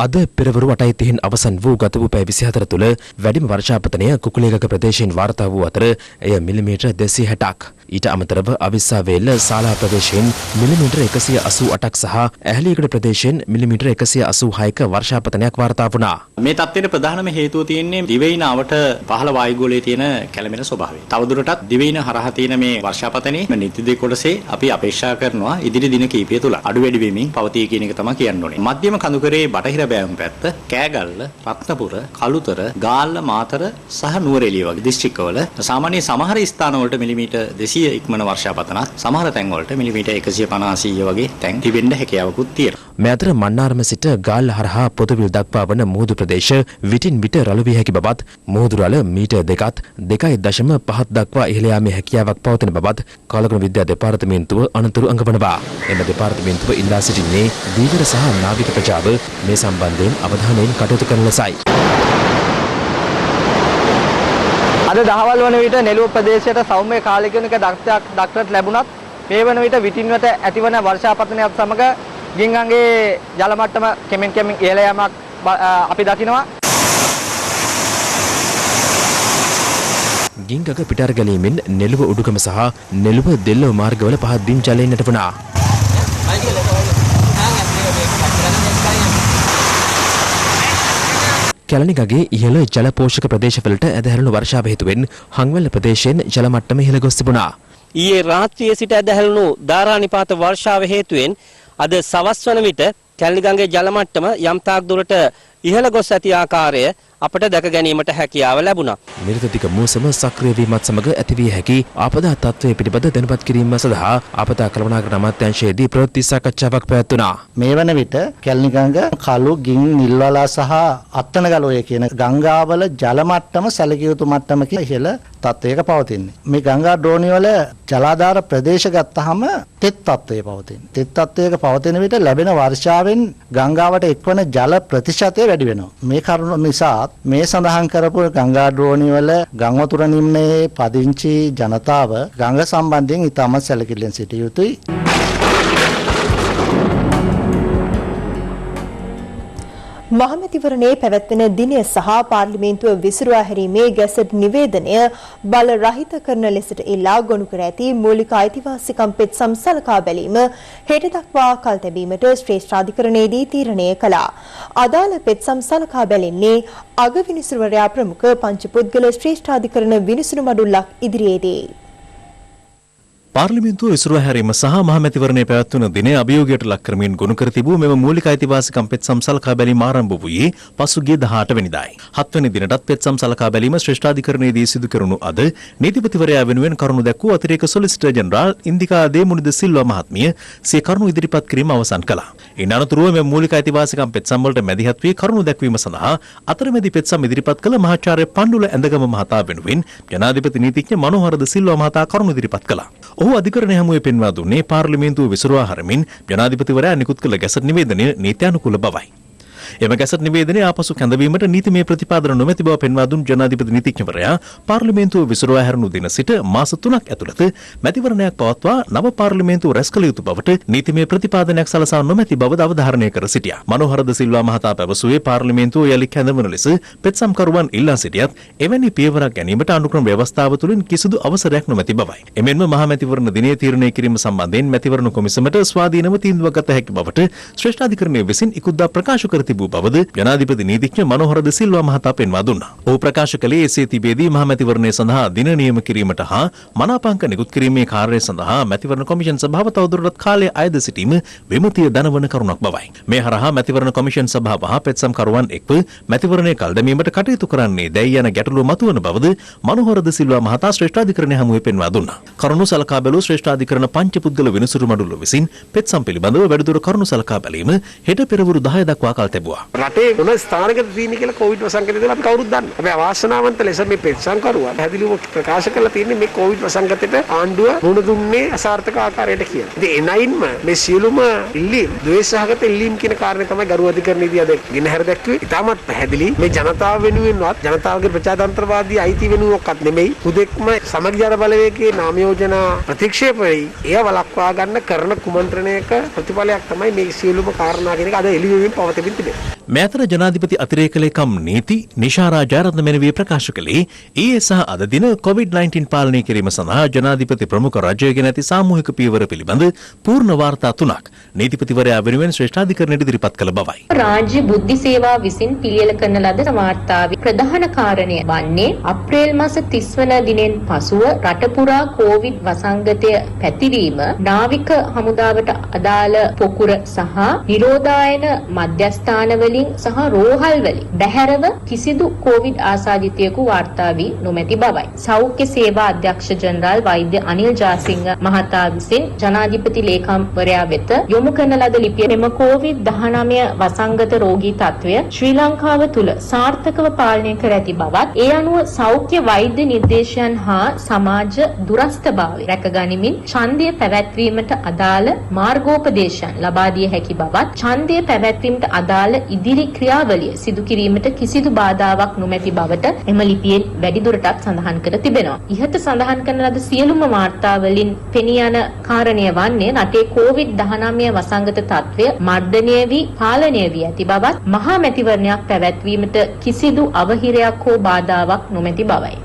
අද පෙරවරු 8:30 අවසන් වූ ගත වූ පැය 24 තුළ වැඩිම වර්ෂාපතනය කුකුලේගක ප්‍රදේශයෙන් වාර්තා වූ අතර එය මිලිමීටර් 260ක්. ඊට අමතරව අවිස්සාවේල්ල ශාලා ප්‍රදේශයෙන් මිලිමීටර් 188ක් සහ ඇහැලියගොඩ ප්‍රදේශයෙන් මිලිමීටර් 186ක වර්ෂාපතනයක් වාර්තා වුණා. මේ තත්ත්වයට ප්‍රධානම හේතුව තියෙන්නේ දිවයින අවට පහළ වායුගෝලයේ තියෙන කැළඹෙන ස්වභාවය. තවදුරටත් දිවයින හරහා තියෙන මේ වර්ෂාපතනයේ නිත්‍ය කොටසේ අපි අපේක්ෂා කරනවා ඉදිරි දින කිහිපය තුළ අඩු වැඩි වෙමින් පවතී කියන එක තමයි කියන්න ඕනේ. මධ්‍යම කඳුකරේ බටහිර බෑවුම් පැත්ත, කෑගල්ල, රත්නපුර, කළුතර, ගාල්ල, මාතර සහ නුවරඑළිය වගේ දිස්ත්‍රික්කවල සාමාන්‍ය සමහර ස්ථානවලට මිලිමීටර් 200 ඉක්මන වර්ෂාපතනත් සමහර තැන්වලට මිලිමීටර් 150 වගේ තැන් තිබෙන්න හැකියාවකුත් තියෙනවා. මේ අතර මන්නාරම සිට ගාල්ල හරහා පොතුවිල් දක්වා වන මුහුදු ප්‍රදේශ විටින් විට රළු විය හැකි බවත් මුහුදු රළ මීටර් 2.5 දක්වා ඉහළ යාමේ හැකියාවක් පවතින බවත් කලගුණ විද්‍යා දෙපාර්තමේන්තුව අනතුරු අඟවනවා. එම දෙපාර්තමේන්තුව ඉල්ලා සිටින්නේ දීවර සහ නාවික ප්‍රජාව මේ සම්බන්ධයෙන් අවධානයෙන් කටයුතු කරන ලෙසයි. අද දහවල් වන විට නෙළුව ප්‍රදේශයට සෞම්‍ය කාලකණික දක්ෂයක් දක්නට ලැබුණත් මේ වන විට විටින්වට ඇතිවන වර්ෂාපතනයත් සමග ගින්ගන්ගේ ජල මට්ටම කෙමෙන් කෙමෙන් ඉහළ යාමක් අපි දකිනවා. ගින්ගක පිටාර ගැලීමෙන් නෙළුව උඩුකම සහ නෙළුව දෙල්ලව මාර්ගවල පහත් දින් ජලයෙන්නට වුණා. කැලණිගගේ ඉහළ ජල පෝෂක ප්‍රදේශවලට ඇදහැරුණු වර්ෂාව හේතුවෙන් හංවැල්ල ප්‍රදේශයෙන් ජල මට්ටම ඉහළ ගොස් තිබුණා. ඊයේ රාත්‍රියේ සිට ඇදහැරුණු ධාරානිපාත වර්ෂාව හේතුවෙන් අද සවස් වන විට කැලණිගඟේ ජල මට්ටම යම් තාක් දුරට ඉහළ ගොස් ඇති ආකාරය අපට දැක ගැනීමට හැකියාව ලැබුණා. නිර්තතික මූසම සක්‍රිය වීමත් සමග ඇතිවිය හැකි ආපදා තත්ත්වය පිළිබඳ දැනුවත් කිරීම සඳහා ආපදා කළමනාකරණ අමාත්‍යාංශයේදී ප්‍රවෘත්ති සාකච්ඡාවක් පැවැත්වුණා. මේ වන විට කැලණිගඟ කළු ගින් නිල්වලා සහ අත්තනගලෝය කියන ගංගාවල ජල මට්ටම සැලකිය යුතු මට්ටමක ඉහළ තත්ත්වයක පවතින්නේ. මේ ගංගා ඩ්‍රෝනි වල ජලාධාර ප්‍රදේශ ගත්තාම තෙත් තත්ත්වයේ පවතින්නේ. තෙත් තත්ත්වයක පවතින විට ලැබෙන වර්ෂාවෙන් ගංගාවට එක්වන ජල ප්‍රතිශතය වැඩි වෙනවා. මේ කරුණ නිසා මේ සඳහන් කරපු ගංගා ඩ්‍රෝනි වල ගම් වතුර නිම්නයේ පදිංචි ජනතාව ගංග සම්බන්ධයෙන් ඉතාමත් සැලකිල්ලෙන් සිටිය යුතුයි. මහමැතිවරණයේ පැවැත්වෙන දිනය සහ පාර්ලිමේන්තුව විසිරුවා හැරීමේ ගැසට් නිවේදනය බල රහිත කරන ලෙසට ඉල්ලා ගොනු කර ඇති මූලික අයිතිවාසිකම් පෙත්සම් සලකා බැලීම හෙට දක්වා කල් තැබීමට ශ්‍රේෂ්ඨාධිකරණයේදී තීරණය කළා. අදාළ පෙත්සම් සලකා බැලෙන්නේ අගවිනිසුරුවරයා ප්‍රමුඛ පංචපුද්ගල ශ්‍රේෂ්ඨාධිකරණ විනිසුරු මඩුල්ලක් ඉදිරියේදී. පාර්ලිමේන්තුව විසිරුවා හැරීම සහ මහමැතිවරණයේ පැවැත්වුණු දිනේ අභියෝගයට ලක් කරමින් ගොනු කර තිබූ මෙම මූලික අයිතිවාසිකම් පෙත්සම් සලකා බැලීම ආරම්භ වූයේ පසුගිය 18 වෙනිදායි. 7 වෙනි දිනටත් පෙත්සම් සලකා බැලීම ශ්‍රේෂ්ඨාධිකරණයේදී සිදු කෙරුණු අද නීතිපතිවරයා වෙනුවෙන් කරුණු දැක්වූ අතිරේක සොලිසිටර් ජෙනරාල් ඉන්දිකා දේමුනිද සිල්වා මහත්මිය සිය කරුණු ඉදිරිපත් කිරීම අවසන් කළා. ඉන් අනතුරුව මෙම මූලික අයිතිවාසිකම් පෙත්සම් වලට මැදිහත් වී කරුණු දැක්වීම සඳහා අතරමැදි පෙත්සම් ඉදිරිපත් කළ මහාචාර්ය පණ්ඩුල ඇඳගම මහතා වෙනුවෙන් ජනාධිපති නීතිඥ මනෝහර ද සිල්වා මහතා කරුණු ඉදිරිපත් කළා. ඔහු අධිකරණය හමුවේ පෙන්වා දුන්නේ පාර්ලිමේන්තුව විසිරුවා හැරමින් ජනාධිපතිවරයා නිකුත් කළ ගැසට් නිවේදනය නීත්‍යානුකූල බවයි. එම ගැසට් නිවේදනය ආපසු කැඳවීමට නීතිමය ප්‍රතිපාදන නොමැති බව පෙන්වා දුන් ජනාධිපති නීතිඥවරයා පාර්ලිමේන්තුව විසිරුවා හැරුණු දින සිට මාස 3ක් ඇතුළත මැතිවරණයක් පවත්වා නව පාර්ලිමේන්තුව රැස් කළ යුතු බවට නීතිමය ප්‍රතිපාදනයක් සලසා නොමැති බව අවධාරණය කර සිටියා. මනෝහර ද සිල්වා මහතා පැවසුවේ පාර්ලිමේන්තුව යලි කැඳවන ලෙස පෙත්සම්කරුවන් ඉල්ලා සිටියත් එවැනි පියවරක් ගැනීමට අනුක්‍රම ව්‍යවස්ථාව තුළින් කිසිදු අවසරයක් නොමැති බවයි. එමෙන්ම මහා මැතිවරණ දිනය තීරණය කිරීම සම්බන්ධයෙන් මැතිවරණ කොමිසමට ස්වාධීනව තීන්දුවක් ගත හැකි බවට ශ්‍රේෂ්ඨාධිකරණය විසින් ඉකුද්දා ප්‍රකාශ කර තිබූ බවද ජනාධිපති නීතිඥ මනෝහර ද සිල්වා මහතා පෙන්වා දුන්නා. ඔහු ප්‍රකාශ කළේ එසේ තිබේදී මහා මැතිවරණය සඳහා දින නියම කිරීමට හා මනාපංක නිකුත් කිරීමේ කාර්යය සඳහා මැතිවරණ කොමිෂන් සභාව තවදුරටත් කාලය අයද සිටීම විමතිය දනවන කරුණක් බවයි. මේ හරහා මැතිවරණ කොමිෂන් සභාව හා පෙත්සම්කරුවන් එක්ව මැතිවරණය කල් දැමීමට කටයුතු කරන්නේ දැයි යන ගැටලුව මතුවන බවද මනෝහර ද සිල්වා මහතා ශ්‍රේෂ්ඨාධිකරණය හමුවේ පෙන්වා දුන්නා. කරුණු සලකා බැලූ ශ්‍රේෂ්ඨාධිකරණ පංච පුද්ගල විනිසුරු මඩුල්ල විසින් පෙත්සම් පිළිබඳව වැඩිදුර කරුණු සලකා බැලීම හෙට පෙරවරු 10 දක්වා කල් තැබුවා. රටේ මොන ස්ථානයකද තියෙන්නේ කියලා කොවිඩ් වසංගතය කියලා අපි කවුරුත් දන්නවා. හැබැයි අවාසනාවන්ත ලෙස මේ පෙත්සම්කරුවා පැහැදිලිව ප්‍රකාශ කරලා තියෙන්නේ මේ කොවිඩ් වසංගතයට ආණ්ඩුව මුහුණ දුන්නේ අසාර්ථක ආකාරයට කියලා. ඉතින් එනයින්ම මේ සියලුම ඉල්ලීම් ද්වේෂසහගත ඉල්ලීම් කියන කාරණේ තමයි ගරු අධිකරණයේදී අද ගෙනහැර දැක්ුවේ. ඉතාමත් පැහැදිලි මේ ජනතාව වෙනුවෙන්වත් ජනතාවගේ ප්‍රජාතන්ත්‍රවාදී අයිතිවෙනුවක්වත් නෙමෙයි. හුදෙක්ම සමගි ජන බලවේගයේ නාම යෝජනා ප්‍රතික්ෂේප වෙයි. එය වළක්වා ගන්න කරන කුමන්ත්‍රණයක ප්‍රතිඵලයක් තමයි මේ සියලුම කාරණා කියන එක අද එළිවෙමින් පවතිමින් තිබෙනවා. මේ අතර ජනාධිපති අතිරේක ලේකම් නීති නිශාරා ජයරත්න මෙනවිය ප්‍රකාශ කළේ ඊයේ සහ අද දින COVID-19 පාලනය කිරීම සඳහා ජනාධිපති ප්‍රමුඛ රජයගෙන ඇති සාමූහික පියවර පිළිබඳ පූර්ණ වාර්තා 3ක් නීතිපතිවරයා වෙනුවෙන් ශ්‍රේෂ්ඨාධිකරණයට ඉදිරිපත් කළ බවයි. රාජ්‍ය බුද්ධි සේවා විසින් පිළියෙල කරන ලද වාර්තාවේ ප්‍රධාන කාරණය වන්නේ අප්‍රේල් මාස 30 වන දිනෙන් පසුව රට පුරා කොවිඩ් වසංගතය පැතිරීම නාවික හමුදාවට අදාළ පොකුර සහ නිරෝධායන මධ්‍යස්ථාන වලින් සහ රෝහල් වලින් බැහැරව කිසිදු කොවිඩ් ආසාදිතයෙකු වාර්තා වී නොමැති බවයි. සෞඛ්‍ය සේවා අධ්‍යක්ෂ ජනරාල් වෛද්‍ය අනිල් ජාසිංහ මහතා විසින් ජනාධිපති ලේකම්වරයා වෙත යොමු කරන ලද ලිපිය මෙම COVID-19 වසංගත රෝගී තත්ත්වය ශ්‍රී ලංකාව තුළ සාර්ථකව පාලනය කර ඇති බවත් ඒ අනුව සෞඛ්‍ය වෛද්‍ය නිර්දේශයන් හා සමාජ දුරස්ථභාවය රැකගනිමින් ඡන්දය පැවැත්වීමට අදාළ මාර්ගෝපදේශයන් ලබා දිය හැකි බවත් ඡන්දය පැවැත්වීමට අදාළ ඉදිරි ක්‍රියාවලිය සිදු කිරීමට කිසිදු බාධාවක් නොමැති බවට එම ලිපියෙන් වැඩිදුරටත් සඳහන් කර තිබෙනවා. ඉහත සඳහන් කරන ලද සියලුම වාර්තාවලින් පෙනී යන කාරණය වන්නේ රටේ COVID-19 වසංගත තත්ත්වය මර්ධනය වී පාලනය වී ඇති බවත් මහා මැතිවරණයක් පැවැත්වීමට කිසිදු අවහිරයක් හෝ බාධාවක් නොමැති බවයි.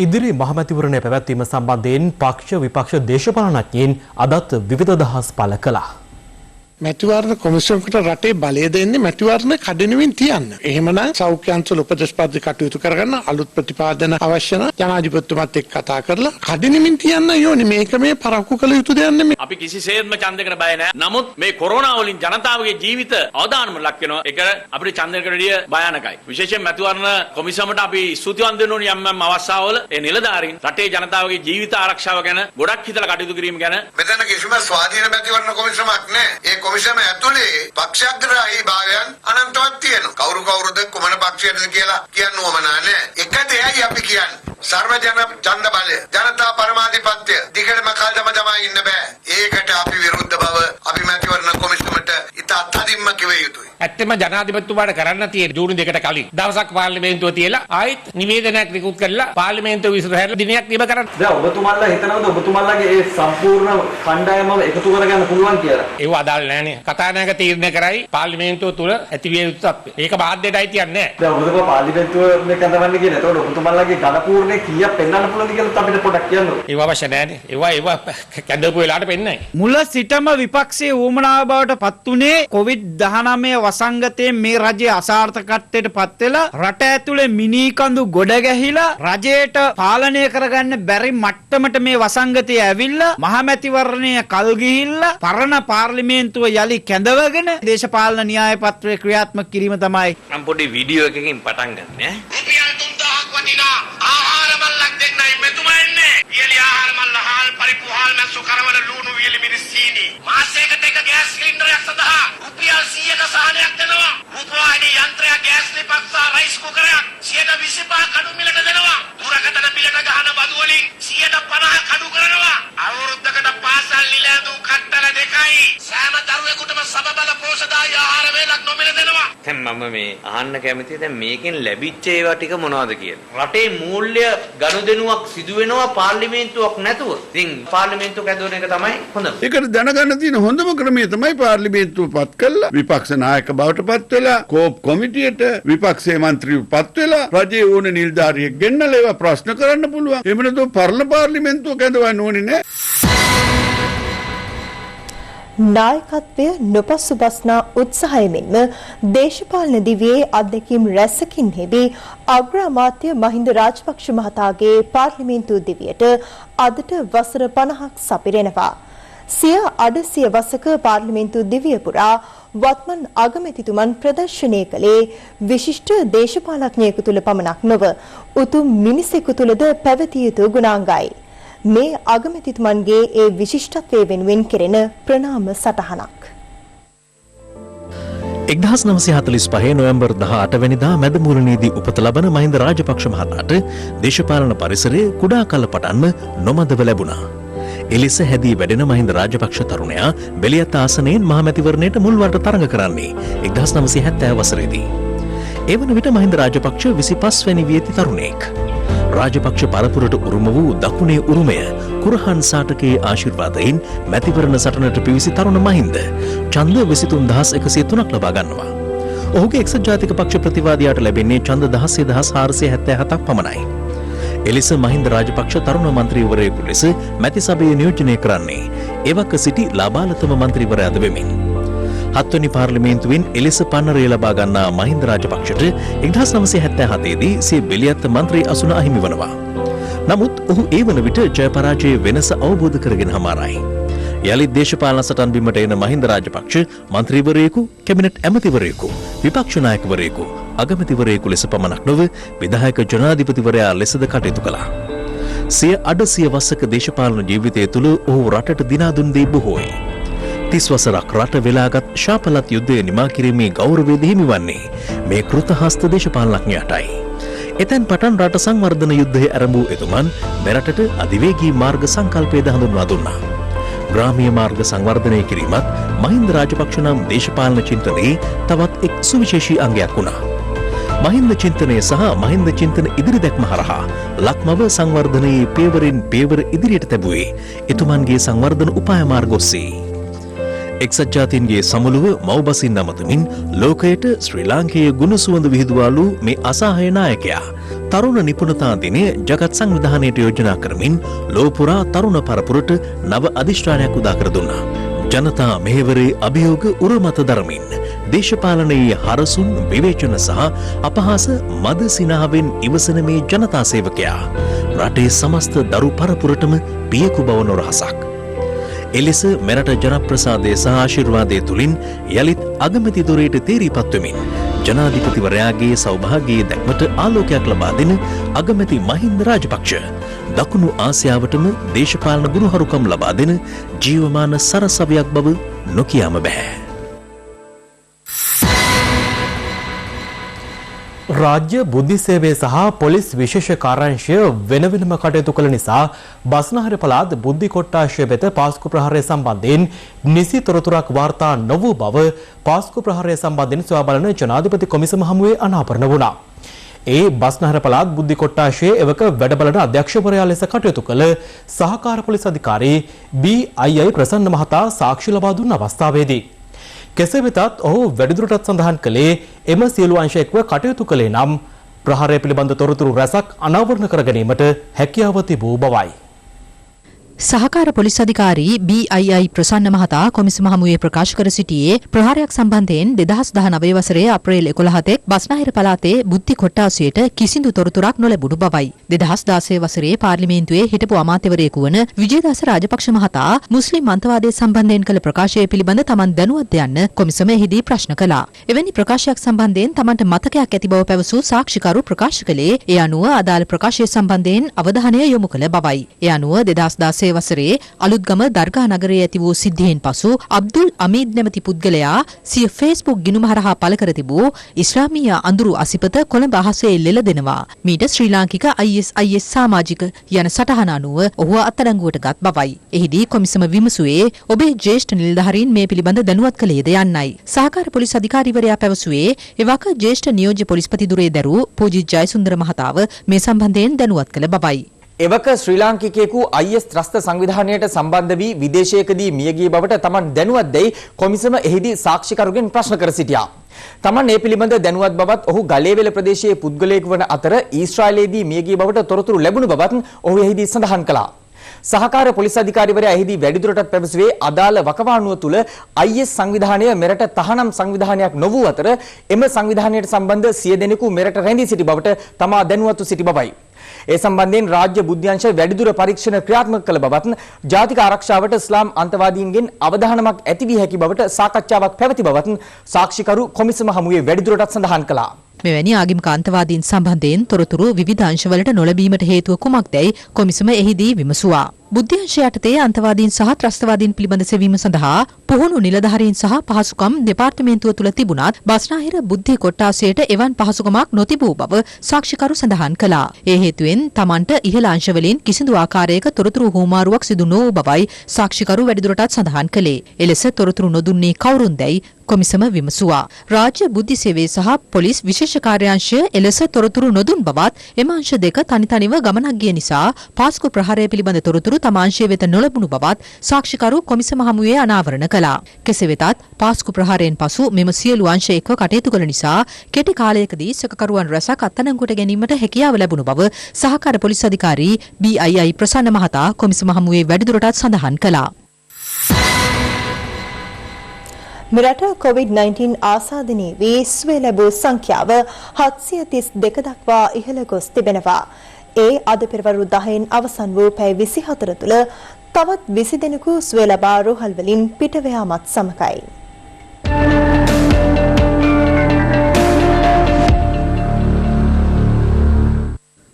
ඉදිරි මහමැතිවරණය පැවැත්වීම සම්බන්ධයෙන් පක්ෂ විපක්ෂ දේශපාලනඥයින් අදත් විවිධ අදහස් පළ කළා. මැතිවරණ කොමිසමකට රටේ බලය දෙන්නේ මැතිවරණ කඩිනමින් තියන්න. එහෙමනම් සෞඛ්‍ය අංශවල උපදේශපාලක කටයුතු කරගන්න අලුත් ප්‍රතිපාදන අවශ්‍ය නම් ජනාධිපතිතුමත් එක්ක කතා කරලා කඩිනමින් තියන්න ඕනේ. මේක මේ පරක්කු කළ යුතු දෙයක් නෙමෙයි. අපි කිසිසේත්ම ඡන්දයකට බය නැහැ. නමුත් මේ කොරෝනා වලින් ජනතාවගේ ජීවිත අවදානම ලක් වෙනවා. ඒක අපිට ඡන්දයකට වැඩිය භයානකයි. විශේෂයෙන් මැතිවරණ කොමිසමට අපි ස්තුතිවන්ත වෙන්න ඕනේ යම් අවස්ථාවල ඒ නිලධාරීන් රටේ ජනතාවගේ ජීවිත ආරක්ෂාව ගැන ගොඩක් හිතලා කටයුතු කිරීම ගැන මෙතන කිසිම ස්වාධීන මැතිවරණ කොමිසමක් නැහැ. කොමිසම ඇතුලේ පක්ෂග්‍රාහී භාවයන් අනන්තවත් තියෙනවා. කවුරුද කුමන පක්ෂයටද කියලා කියන්න ඕමනා නැහැ. එක දෙයයි අපි කියන්නේ. සර්වජන ඡන්ද බලය, ජනතා පරමාධිපත්‍ය දිගටම කල්දම තමයි ඉන්න බෑ. ඒකට අපි විරුද්ධ බව අපි මැතිවරණ කොමිසමට ඉතා තදින්ම කිව යුතුයි. ඇත්තම ජනාධිපතිතුමාට කරන්න තියෙන ජූනි 2කට කලින් දවසක් පාර්ලිමේන්තුව තියලා ආයෙත් නිවේදනයක් නිකුත් කරලා පාර්ලිමේන්තුව විසිරහැරලා දිනයක් නිම කරන්න. දැන් ඔබතුමාලා හිතනවද ඔබතුමාලාගේ ඒ සම්පූර්ණ කණ්ඩායම එකතු කරගන්න පුළුවන් කියලා? ඒව අදාළ නැහැ. කතානායක තීරණය කරයි පාර්ලිමේන්තුව තුල ඇතිවිය යුතු තත්ත්වය. ඒක බාධ්‍යයටයි තියන්නේ නැහැ. දැන් ඔබතුමා පාර්ලිමේන්තුව මේ කඳවන්නේ කියන. ඒතකොට ඔබතුමාලාගේ ඝනපූර්ණේ කීයක් පෙන්වන්න පුළුවන්ද කියලා අපිට පොඩ්ඩක් කියන්න. ඒව අවශ්‍ය නැහැ. ඒව කැඳවපු වෙලාවට පෙන්නයි. මුල සිටම විපක්ෂයේ ඌමනාව බවට පත් උනේ COVID-19 වසංගතයේ මේ රජයේ අසාර්ථකත්වයට පත් වෙලා රට ඇතුලේ මිනීකඳු ගොඩ ගැහිලා රජයට පාලනය කරගන්න බැරි මට්ටමට මේ වසංගතය ඇවිල්ලා මහමැතිවරණය කල් ගිහිල්ලා පරණ පාර්ලිමේන්තුව යලි කැඳවගෙන දේශපාලන න්‍යාය පත්‍රය ක්‍රියාත්මක කිරීම තමයි. මම පොඩි වීඩියෝ එකකින් පටන් ගන්න ඈ. රුපියල් 3000ක් වටිනා ආහාර මල්ලක් දෙන්නයි මෙතුමා එන්නේ. වියලි ආහාර මල්ල හාල් පරිප්පු හාල් මැස්සු කරවල ලුණු වියලි මිරිස් සීනි. මාසයකට එක ගෑස් සිලින්ඩරයක් සඳහා රුපියල් 100ක සහනයක් දෙනවා. රූපවාහිනී යන්ත්‍රයක් ගෑස් ලිපක් සහ රයිස් කුකරයක් 125 කඩු මිලට දෙනවා. දුරකථන බිලට ගහන බදු වලින් 150 කඩු කරනවා. අවුරුද්දකට පාසල් නිලැඳු කට්ටල දෙකයි තමයි සෑම දරුවෙකුටම සමබල පෝෂ්‍යදායී ආහාර වේලක් නොමිල දෙනවා. දැන් මම මේ අහන්න කැමතියි දැන් මේකෙන් ලැබිච්ච ඒවා ටික මොනවද කියලා. රටේ මූල්‍ය ගනුදෙනුවක් සිදු වෙනවා පාර්ලිමේන්තුවක් නැතුව. ඉතින් පාර්ලිමේන්තුවක් ඇදවන එක තමයි හොඳම. ඒකට දැනගන්න තියෙන හොඳම ක්‍රමය තමයි පාර්ලිමේන්තුව පත් කළා විපක්ෂ නායක බවට පත් වෙලා කෝප් කොමිටියට විපක්ෂයේ මන්ත්‍රීව පත් වෙලා රජයේ ඕන නිලධාරියෙක් ගෙන්නලා ඒවා ප්‍රශ්න කරන්න පුළුවන්. එහෙම නැත්නම් පාර්ලිමේන්තුවක් ඇදවන්න ඕනේ නෑ. නායකත්වය නොපසුබස්නා උත්සාහය මෙන්ම දේශපාලන දිවියේ අත්දැකීම් රැසකින් හෙබී අග්‍ර අමාත්‍ය මහින්ද රාජපක්ෂ මහතාගේ පාර්ලිමේන්තු දිවියට අදට වසර 50ක් සපිරෙනවා. සිය අඩසිය වසක පාර්ලිමේන්තු දිවිය පුරා වත්මන් අගමැතිතුමන් ප්‍රදර්ශනය කළේ විශිෂ්ට දේශපාලඥයෙකු තුළ පමණක් නොව උතුම් මිනිසෙකු තුළද පැවතිය යුතු ගුණාංගයි. මේ අගමැතිතුමන්ගේ ඒ විශිෂ්ටත්වය වෙනුවෙන් කෙරෙන ප්‍රණාම සටහනක්. 1945 නොවැම්බර් 18 වෙනිදා මැදමුරණේදී උපත ලබන මහින්ද රාජපක්ෂ මහතාට දේශපාලන පරිසරයේ කුඩා කල පටන්ම නොමදව ලැබුණා. එලෙස හැදී වැඩෙන මහින්ද රාජපක්ෂ තරුණයා බෙලියත් ආසනයෙන් මහමැතිවරණයට මුල්වරට තරඟ කරන්නේ 1970 වසරේදී. ඒ වන විට මහින්ද රාජපක්ෂ 25 වැනි වියති තරුණයෙක්. රාජපක්ෂ පරපුරට උරුම වූ දකුණේ උරුමය කුරහන් සාටකයේ ආශිර්වාදයෙන් මැතිවරණ සටනට පිවිසි තරුණ මහින්ද ඡන්ද 23103ක් ලබා ගන්නවා. ඔහුගේ එක්සත් ජාතික පක්ෂ ප්‍රතිවාදියාට ලැබෙන්නේ ඡන්ද 16477ක් පමණයි. එලෙස මහින්ද රාජපක්ෂ තරුණ මන්ත්‍රීවරයෙකු ලෙස මැති සභාවේ නියෝජනය කරන්නේ එවක සිටි ලාබාලතම මන්ත්‍රීවරයාද වෙමින්. 7 වෙනි පාර්ලිමේන්තුවෙන් එලෙස පන්නරය ලබා ගන්නා මහින්ද රාජපක්ෂට 1977 දී සිය බෙලියත් මන්ත්‍රී අසුන අහිමි වනවා. නමුත් ඔහු ඒ වන විට ජය පරාජයේ වෙනස අවබෝධ කරගෙන හමාරයි. යලිත් දේශපාලන සටන් බිමට එන මහින්ද රාජපක්ෂ මන්ත්‍රීවරයෙකු, කැබිනට් ඇමතිවරයෙකු, විපක්ෂ නායකවරයෙකු, අගමැතිවරයෙකු ලෙස පමණක් නොව විධායක ජනාධිපතිවරයා ලෙසද කටයුතු කළා. සිය අඩසිය වසක දේශපාලන ජීවිතය තුළ ඔහු රටට දිනා දුන් දේ බොහෝයි. 30 වසරක් රට වෙලාගත් ශාපලත් යුද්ධය නිමා කිරීමේ ගෞරවය හිමිවන්නේ මේ කෘතහස්ත දේශපාලනඥයාටයි. එතෙන් පටන් රට සංවර්ධන යුද්ධය ආරම්භ වූ එතුමන් මෙරටට අධිවේගී මාර්ග සංකල්පයද හඳුන්වා දුන්නා. ග්‍රාමීය මාර්ග සංවර්ධනය කිරීමත් මහින්ද රාජපක්ෂ නම් දේශපාලන චින්තනයේ තවත් එක් සුවිශේෂී අංගයක් වුණා. මහින්ද චින්තනය සහ මහින්ද චින්තන ඉදිරි දැක්ම හරහා ලක්මව සංවර්ධනයේ පේවරින් පේවර ඉදිරියට තැබුවේ එතුමන්ගේ සංවර්ධන උපාය මාර්ග ඔස්සේ. එක්සත් ජාතීන්ගේ සමුළුව මව්බසින් නමතමින් ලෝකයට ශ්‍රී ලාංකේය ගුණ සුවඳ විහිදුවාලු මේ අසහාය නායකයා තරුණ නිපුණතා දිනය ජගත් සංවිධානයට යෝජනා කරමින් ලෝපුරා තරුණ පරපුරට නව අධිෂ්ඨානයක් උදා කර දුන්නා. ජනතා මෙහෙවරේ අභියෝග උරමත දරමින් දේශපාලනයේ හරසුන් විවේචන සහ අපහාස මද සිනාවෙන් ඉවසන මේ ජනතා සේවකයා රටේ සමස්ත දරු පරපුරටම පියකු බව නොරහසක්. එලෙස මෙරට ජනප්‍රසාදය සහ ආශිර්වාදය තුලින් යලිත් අගමැති දොරේට තේරීපත් වෙමින් ජනාධිපතිවරයාගේ සෞභාග්‍යයේ දැක්මට ආලෝකයක් ලබා දෙන අගමැති මහින්ද රාජපක්ෂ දකුණු ආසියාවටම දේශපාලන ගුණහරුකම් ලබා දෙන ජීවමාන සරසවියක් බව නොකියාම බෑ. රාජ්‍ය බුද්ධි සේවය සහ පොලිස් විශේෂ කාර්යාංශය වෙන වෙනම කටයුතු කළ නිසා බස්නාහිර පළාත් බුද්ධි කොට්ටාශය වෙත පාස්කු ප්‍රහාරය සම්බන්ධයෙන් නිසි තොරතුරක් වාර්තා නොවූ බව පාස්කු ප්‍රහාරය සම්බන්ධයෙන් සොයා බලන ජනාධිපති කොමිසම හමුවේ අනාවරණ වුණා. ඒ බස්නාහිර පළාත් බුද්ධි කොට්ටාශයේ එවක වැඩබලන අධ්‍යක්ෂවරයා ලෙස කටයුතු කළ සහකාර පොලිස් අධිකාරී BII ප්‍රසන්න මහතා සාක්ෂි ලබා දුන් අවස්ථාවේදී කෙසේ වෙතත් ඔහු වැඩිදුරටත් සඳහන් කළේ එම සියලු අංශ එක්ව කටයුතු කළේ නම් ප්‍රහාරය පිළිබඳ තොරතුරු රැසක් අනාවරණ කර ගැනීමට හැකියාව තිබූ බවයි. සහකාර පොලිස් අධිකාරී BII ප්‍රසන්න මහතා කොමිසම හමුවේ ප්‍රකාශ කර සිටියේ ප්‍රහාරයක් සම්බන්ධයෙන් 2019 වසරේ අප්‍රේල් 11 තෙක් බස්නාහිර පළාතේ බුද්ධි කොට්ටාසයට කිසිදු තොරතුරක් නොලැබුණු බවයි. 2016 වසරේ පාර්ලිමේන්තුවේ හිටපු අමාත්‍යවරයෙකු වන විජේදාස රාජපක්ෂ මහතා මුස්ලිම් අන්තවාදයේ සම්බන්ධයෙන් කළ ප්‍රකාශය පිළිබඳ තමන් දැනුවත් යන්න කොමිසම එහිදී ප්‍රශ්න කළා. එවැනි ප්‍රකාශයක් සම්බන්ධයෙන් තමන්ට මතකයක් ඇති බව පැවසූ සාක්ෂිකරු ප්‍රකාශ කළේ ඒ අනුව අදාළ ප්‍රකාශය සම්බන්ධයෙන් අවධානය යොමු කළ බවයි. ඒ අනුව 2016 2016 වසරේ අලුත්ගම දර්ගා නගරයේ ඇති වූ සිද්ධියෙන් පසු අබ්දුල් අමීද් නැමැති පුද්ගලයා සිය Facebook ගිණුම හරහා පළ කර තිබූ ඉස්ලාමීය අඳුරු අසිපත කොළඹ අහසේ ලෙල දෙනවා. මීට ශ්‍රී ලාංකික ISIS සමාජික යන සටහන අනුව ඔහුව අත්අඩංගුවට ගත් බවයි. එහිදී කොමිසම විමසුවේ ඔබේ ජ්‍යෙෂ්ඨ නිලධාරීන් මේ පිළිබඳ දැනුවත් කළේද යන්නයි. සහකාර පොලිස් අධිකාරිවරයා පැවසුවේ එවක ජ්‍යෙෂ්ඨ නියෝජ්‍ය පොලිස්පති දුරේ දැරූ පූජිත් ජයසුන්දර මහතාව මේ සම්බන්ධයෙන් දැනුවත් කළ බවයි. එවක ශ්‍රී ලාංකිකයෙකු IS ත්‍රස්ත සංවිධානයට සම්බන්ධ වී විදේශයකදී මියගිය බවට තමන් දැනුවත් දැයි කොමිසම එහිදී සාක්ෂිකරුගෙන් ප්‍රශ්න කර සිටියා. තමන් ඒ පිළිබඳ දැනුවත් බවත් ඔහු ගලේවෙල ප්‍රදේශයේ පුද්ගලයෙකු වන අතර ඊශ්‍රායලයේදී මියගිය බවට තොරතුරු ලැබුණු බවත් ඔහු එහිදී සඳහන් කළා. සහකාර පොලිස් අධිකාරිවරයා එහිදී වැඩිදුරටත් පැවසුවේ අදාළ වකවානුව තුළ IS සංවිධානය මෙරට තහනම් සංවිධානයක් නොවූ අතර එම සංවිධානයට සම්බන්ධ 100 දෙනෙකු මෙරට රැඳී සිටි බවට තමා දැනුවත්ව සිටි බවයි. ඒ සම්බන්ධයෙන් රාජ්‍ය බුද්ධ්‍යංශ වැඩිදුර පරීක්ෂණ ක්‍රියාත්මක කළ බවත් ජාතික ආරක්ෂාවට ඉස්ලාම් අන්තවාදීන්ගෙන් අවධානමක් ඇති වී හැකි බවට සාකච්ඡාවක් පැවති බවත් සාක්ෂිකරු කොමිසම හමුවේ වැඩිදුරටත් සඳහන් කළා. මෙවැනි ආගමික අන්තවාදීන් සම්බන්ධයෙන් තොරතුරු විවිධ අංශවලට නොලැබීමට හේතුව කුමක්දයි කොමිසම එහිදී විමසුවා. බුද්ධ්‍යංශ යටතේ අන්තවාදීන් සහ ත්‍රස්තවාදීන් පිළිබඳ සෙවීම සඳහා පුහුණු නිලධාරීන් සහ පහසුකම් දෙපාර්තමේන්තුව තුළ තිබුණත් බස්නාහිර බුද්ධි කොට්ටාසයට එවන් පහසුකමක් නොතිබූ බව සාක්ෂිකරු සඳහන් කළා. ඒ හේතුවෙන් තමන්ට ඉහළ අංශවලින් කිසිදු ආකාරයක තොරතුරු හුවමාරුවක් සිදු නොවූ බවයි සාක්ෂිකරු වැඩිදුරටත් සඳහන් කළේ. එලෙස තොරතුරු නොදුන්නේ කවුරුන්දැයි කොමිසම විමසුවා. රාජ්‍ය බුද්ධි සේවයේ සහ පොලිස් විශේෂ කාර්යාංශය එලෙස තොරතුරු නොදුන් බවත් එම අංශ දෙක තනිතනිව ගමනක් ගිය නිසා පාස්කු ප්‍රහාරය පිළිබඳ තොරතුරු තම අංශය වෙත නොලැබුණු බවත් සාක්ෂිකරු කොමිසම හමුවේ අනාවරණ කළා. කෙසේ වෙතත් පාස්කු ප්‍රහාරයෙන් පසු මෙම සියලු අංශ එක්ව කටයුතු කළ නිසා කෙටි කාලයකදී සැකකරුවන් රැසක් අත්අඩංගුවට ගැනීමට හැකියාව ලැබුණු බව සහකාර පොලිස් අධිකාරී BII ප්‍රසන්න මහතා කොමිසම හමුවේ වැඩිදුරටත් සඳහන් කළා. මෙරට COVID-19 ආසාදනයේ වී සුවය ලැබූ සංඛ්‍යාව 732 දක්වා ඉහළ ගොස් තිබෙනවා. ඒ අද පෙරවරු 10න් අවසන් වූ පැය 24 තුළ තවත් 20 දෙනෙකු සුවය ලබා රෝහල් වලින් පිටව යාමත් සමගයි.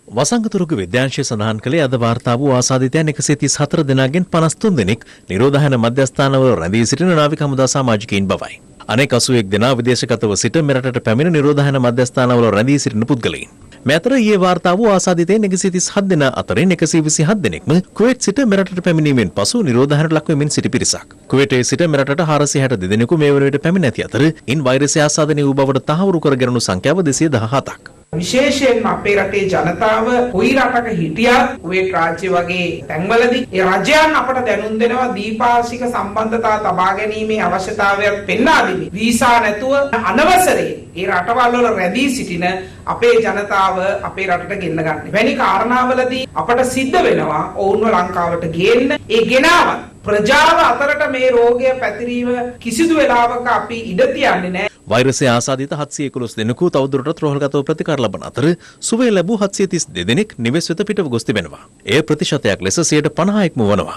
වසංගතුරුක විද්‍යාංශය සඳහන් කළේ අද වාර්තා වූ ආසාදිතයන් 134 දෙනාගෙන් 53 දෙනෙක් නිරෝධායන මධ්‍යස්ථානවල රැඳී සිටින නාවික හමුදා සමාජිකයින් බවයි. අනෙක් 81 දෙනා විදේශගතව සිට මෙරටට පැමිණ නිරෝධායන මධ්‍යස්ථානවල රැඳී සිටින පුද්ගලයින්. මේ අතර ඊයේ වාර්තා වූ ආසාදිතයන් 137 දෙනා අතරින් 127 දෙනෙක්ම කුවේට් සිට මෙරටට පැමිණීමෙන් පසු නිරෝධායනට ලක් වෙමින් සිටි පිරිසක්. කුවේටේ සිට මෙරටට 462 දෙනෙකු මේ වන විට පැමිණ ඇති අතර ඉන් වෛරසය ආසාදනය වූ බවට තහවුරු කර ගැනුණු සංඛ්‍යාව 217ක්. විශේෂයෙන්ම අපේ රටේ ජනතාව කොයි රටක හිටියත් කුවේට් රාජ්‍ය වගේ තැන්වලදී ඒ රජයන් අපට දැනුම් දෙනවා දීපාසික සම්බන්ධතා තබා ගැනීමේ අවශ්‍යතාවයක් පෙන්වා දෙමි. වීසා නැතුව අනවසරේ ඒ රටවල් වල රැඳී සිටින අපේ ජනතාව අපේ රටට ගෙන්න ගන්න. වැනි කාරණාවලදී අපට සිද්ධ වෙනවා ඔවුන්ව ලංකාවට ගේන්න. ඒ ගෙනාවත් ප්‍රජාව අතරට මේ රෝගය පැතිරීම කිසිදු වෙලාවක අපි ඉඩ තියන්නේ නැහැ. වෛරසය ආසාදිත 711 දෙනෙකු තවදුරටත් රෝහල්ගතව ප්‍රතිකාර ලබන අතර සුවය ලැබූ 732 දෙනෙක් නිවෙස් වෙත පිටව ගොස් තිබෙනවා. එය ප්‍රතිශතයක් ලෙස 50%ක්ම වනවා.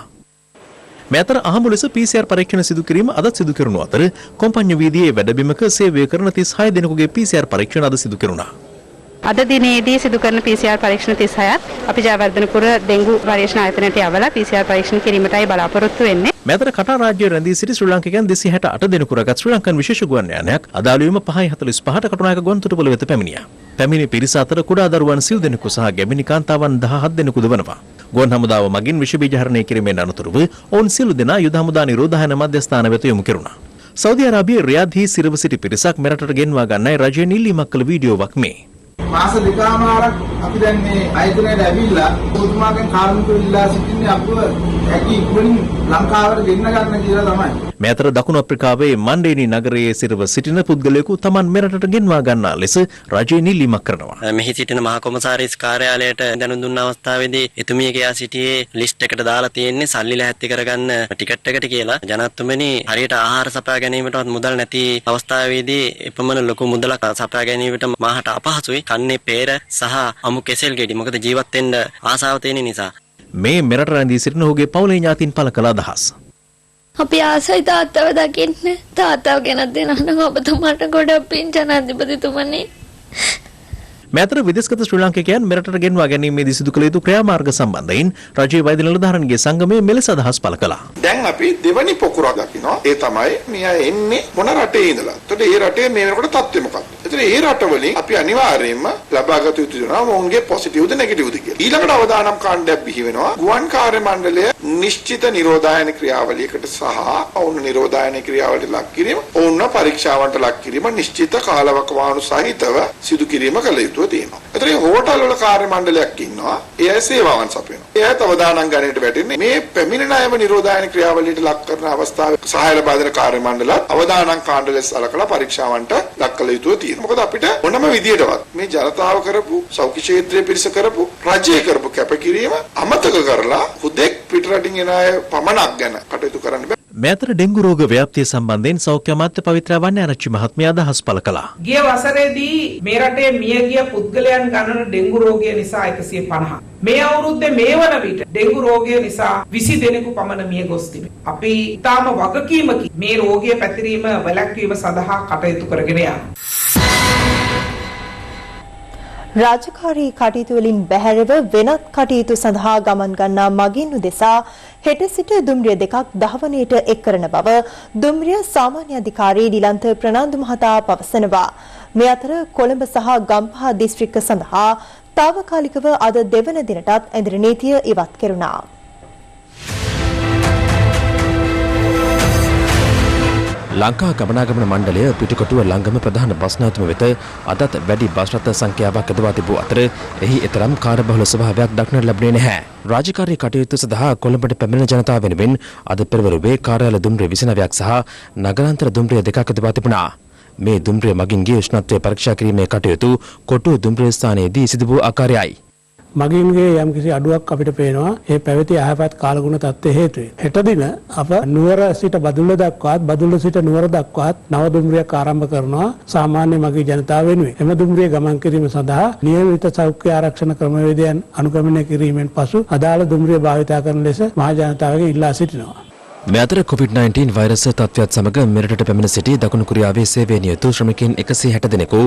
මේ අතර අහඹු ලෙස PCR පරීක්ෂණ සිදු කිරීම අදත් සිදු කරනු අතර කොම්පඤ්ඤ වීදියේ වැඩබිමක සේවය කරන 36 දෙනෙකුගේ PCR පරීක්ෂණ අද සිදු කෙරුණා. අද දිනේදී සිදු කරන PCR පරීක්ෂණ 36ක් අපි ජයවර්ධනපුර ඩෙන්ගු පරීක්ෂණ ආයතනයට යවලා PCR පරීක්ෂණ කිරීමටයි බලාපොරොත්තු වෙන්නේ. මේ අතර කටාර් රාජ්‍යයේ රැඳී සිටි ශ්‍රී ලාංකිකයන් 268 දෙනෙකු රැගත් ශ්‍රී ලංකන් විශේෂ ගුවන් යානයක් අදාළවීම 5:45ට කටුනායක ගුවන්තොටුපළ වෙත පැමිණියා. පැමිණි පිරිස අතර කුඩා දරුවන් සිව් දෙනෙකු සහ ගැමිණි කාන්තාවන් 17 දෙනෙකුද වනවා. ගුවන් හමුදාව මගින් විෂ බීජ හරණය කිරීමෙන් අනතුරුව ඔවුන් සියලු දෙනා යුද හමුදා නිරෝධායන මධ්‍යස්ථාන වෙත යොමු කෙරුණා. සෞදි අරාබියේ රියාද්හි සිරව සිටි පිරිසක් මෙරටට ගෙන්වා ගන්නයි රජයෙන් ඉල්ලීමක් කළ වීඩියෝවක් මේ. මාස දෙකමාරක් අපි දැන් මේ ආයතනයට ඇවිල්ලා ඔබතුමාගෙන් කාර්මිකව ඉල්ලා සිටින්නේ අපව ඇති ඉක්මනින් ලංකාවට ගෙන්න ගන්න කියලා තමයි. මේ අතර දකුණු අප්‍රිකාවේ මණ්ඩේනි නගරයේ සිරව සිටින පුද්ගලයෙකු Taman මෙරටට ගෙන්වා ගන්නා ලෙස රජයෙන් ඉල්ලීමක් කරනවා. මෙහි සිටින මහා කොමසාරිස් කාර්යාලයට දැනුම් දුන්න අවස්ථාවේදී එතුමිය කියා සිටියේ ලිස්ට් එකට දාලා තියෙන්නේ සල්ලි ලැහැත්ති කරගන්න ටිකට් එකට කියලා. ජනතුමනි හරියට ආහාර සපයා ගැනීමටවත් මුදල් නැති අවස්ථාවේදී එපමණ ලොකු මුදලක් සපයා ගැනීමට මාහට අපහසුයි. කන්නේ peer සහ අමු කෙසෙල් ගෙඩි. මොකද ජීවත් වෙන්න ආසාව තියෙන නිසා. මේ මෙරට රැඳී සිටින ඔහුගේ පවුලේ ඥාතීන් පළ කළ අදහස්. අපි ආසයි තාත්තව දකින්න. තාත්තව ගෙනත් දෙනවා නම් ඔබතුමාට ගොඩක් පින් ජනාධිපතිතුමනි. මේ අතර විදේශගත ශ්‍රී ලාංකිකයන් මෙරටට ගෙන්වා ගැනීමේදී සිදු කළ යුතු ක්‍රියාමාර්ග සම්බන්ධයෙන් රජයේ වෛද්‍ය නිලධාරීන්ගේ සංගමය මෙලෙස අදහස් පළ කළා. දැන් අපි දෙවනි පොකුරක් දකිනවා. ඒ තමයි මෙයා එන්නේ මොන රටේ ඉඳලා. එතකොට ඒ රටේ මේ වෙනකොට තත්ත්වය මොකක්ද? එතකොට ඒ රටවලින් අපි අනිවාර්යයෙන්ම ලබාගත යුතු වෙනවා මොවුන්ගේ පොසිටිව්ද නෙගටිව්ද කියලා. ඊළඟට අවදානම් කාණ්ඩයක් බිහි වෙනවා. ගුවන් කාර්ය මණ්ඩලය නිශ්චිත නිරෝධායන ක්‍රියාවලියකට සහ ඔවුන් නිරෝධායන ක්‍රියාවලියට ලක් කිරීම, ඔවුන්ව පරීක්ෂාවන්ට ලක් කිරීම නිශ්චිත කාලවකවානු සහිතව සිදු කිරීම කළ යුතුව තියෙනවා. එතකොට මේ හෝටල් වල කාර්ය මණ්ඩලයක් ඉන්නවා. ඒ අය සේවාවන් සපයනවා. ඒ අය අවදානම් ගණයට වැටෙන්නේ මේ පැමිණෙන අයව නිරෝධායන ක්‍රියාවලියට ලක් කරන අවස්ථාවේ සහාය ලබා දෙන කාර්ය මණ්ඩලත් අවදානම් කාණ්ඩ ලෙස සලකලා පරීක්ෂාවන්ට ලක් කළ යුතුව තියෙනවා. මොකද අපිට මොනම විදියටවත් මේ ජනතාව කරපු සෞඛ්‍ය ක්ෂේත්‍රයේ පිරිස කරපු රජය කරපු කැපකිරීම අමතක කරලා හුදෙක් පිටරටින් එන අය පමණක් ගැන කටයුතු කරන්න බෑ. මේ අතර ඩෙංගු රෝග ව්‍යාප්තිය සම්බන්ධයෙන් සෞඛ්‍ය අමාත්‍ය පවිත්‍ර වන්නාරච්චි මහත්මිය අදහස් පළ කළා. ගිය වසරේදී මේ රටේ මියගිය පුද්ගලයන් ගණන ඩෙංගු රෝගය නිසා 150. මේ අවුරුද්දේ මේ වන විට ඩෙංගු රෝගය නිසා 20 දෙනෙකු පමණ මිය ගොස් තිබේ. අපි ඊටම වගකීමකින් මේ රෝගය පැතිරීම වැළැක්වීම සඳහා කටයුතු කරගෙන යනවා. රාජකාරී කටයුතු වලින් බැහැරව වෙනත් කටයුතු සඳහා ගමන් ගන්නා මගින් උදෙසා හෙට සිට දුම්රිය දෙකක් දහවනයට එක් කරන බව දුම්රිය සාමාන්‍ය අධිකාරී ඩිලන්ත ප්‍රනාන්දු මහතා පවසනවා. මේ අතර කොළඹ සහ ගම්පහ දිස්ත්‍රික්ක සඳහා තාවකාලිකව අද දෙවන දිනටත් ඇඳිරි නීතිය ඉවත් කෙරුණා. ලංකා ගමනාගමන මණ්ඩලය පිටකොටුව ළංගම ප්‍රධාන බස් නැවතුම වෙත අදත් වැඩි බස් රථ සංඛ්‍යාවක් යොදවා තිබූ අතර එහි එතරම් කාර්යබහුල ස්වභාවයක් දක්නට ලැබුණේ නැහැ. රාජකාරී කටයුතු සඳහා කොළඹට පැමිණෙන ජනතාව වෙනුවෙන් අද පෙරවරුවේ කාර්යාල දුම්රිය 29ක් සහ නගරාන්තර දුම්රිය 2ක් යොදවා තිබුණා. මේ දුම්රිය මගින්ගේ උෂ්ණත්වය පරීක්ෂා කිරීමේ කටයුතු කොටුව දුම්රිය ස්ථානයේදී සිදු වූ ආකාරයයි. මගින්ගේ යම්කිසි අඩුවක් අපිට පේනවා ඒ පැවති අයහපත් කාලගුණ තත්ත්වය හේතුවෙන්. හෙට දින අප නුවර සිට බදුල්ල දක්වාත් බදුල්ල සිට නුවර දක්වාත් නව දුම්රියක් ආරම්භ කරනවා සාමාන්‍ය මගී ජනතාව වෙනුවෙන්. එම දුම්රිය ගමන් කිරීම සඳහා නියමිත සෞඛ්‍ය ආරක්ෂණ ක්‍රමවේදයන් අනුගමනය කිරීමෙන් පසු අදාළ දුම්රිය භාවිතා කරන ලෙස මහ ජනතාවගේ ඉල්ලා සිටිනවා. මේ අතර COVID-19 වෛරස් තත්ත්වයත් සමග මෙරටට පැමිණ සිටි දකුණු කොරියාවේ සේවය නියුතු ශ්‍රමිකයන් 160 දෙනෙකු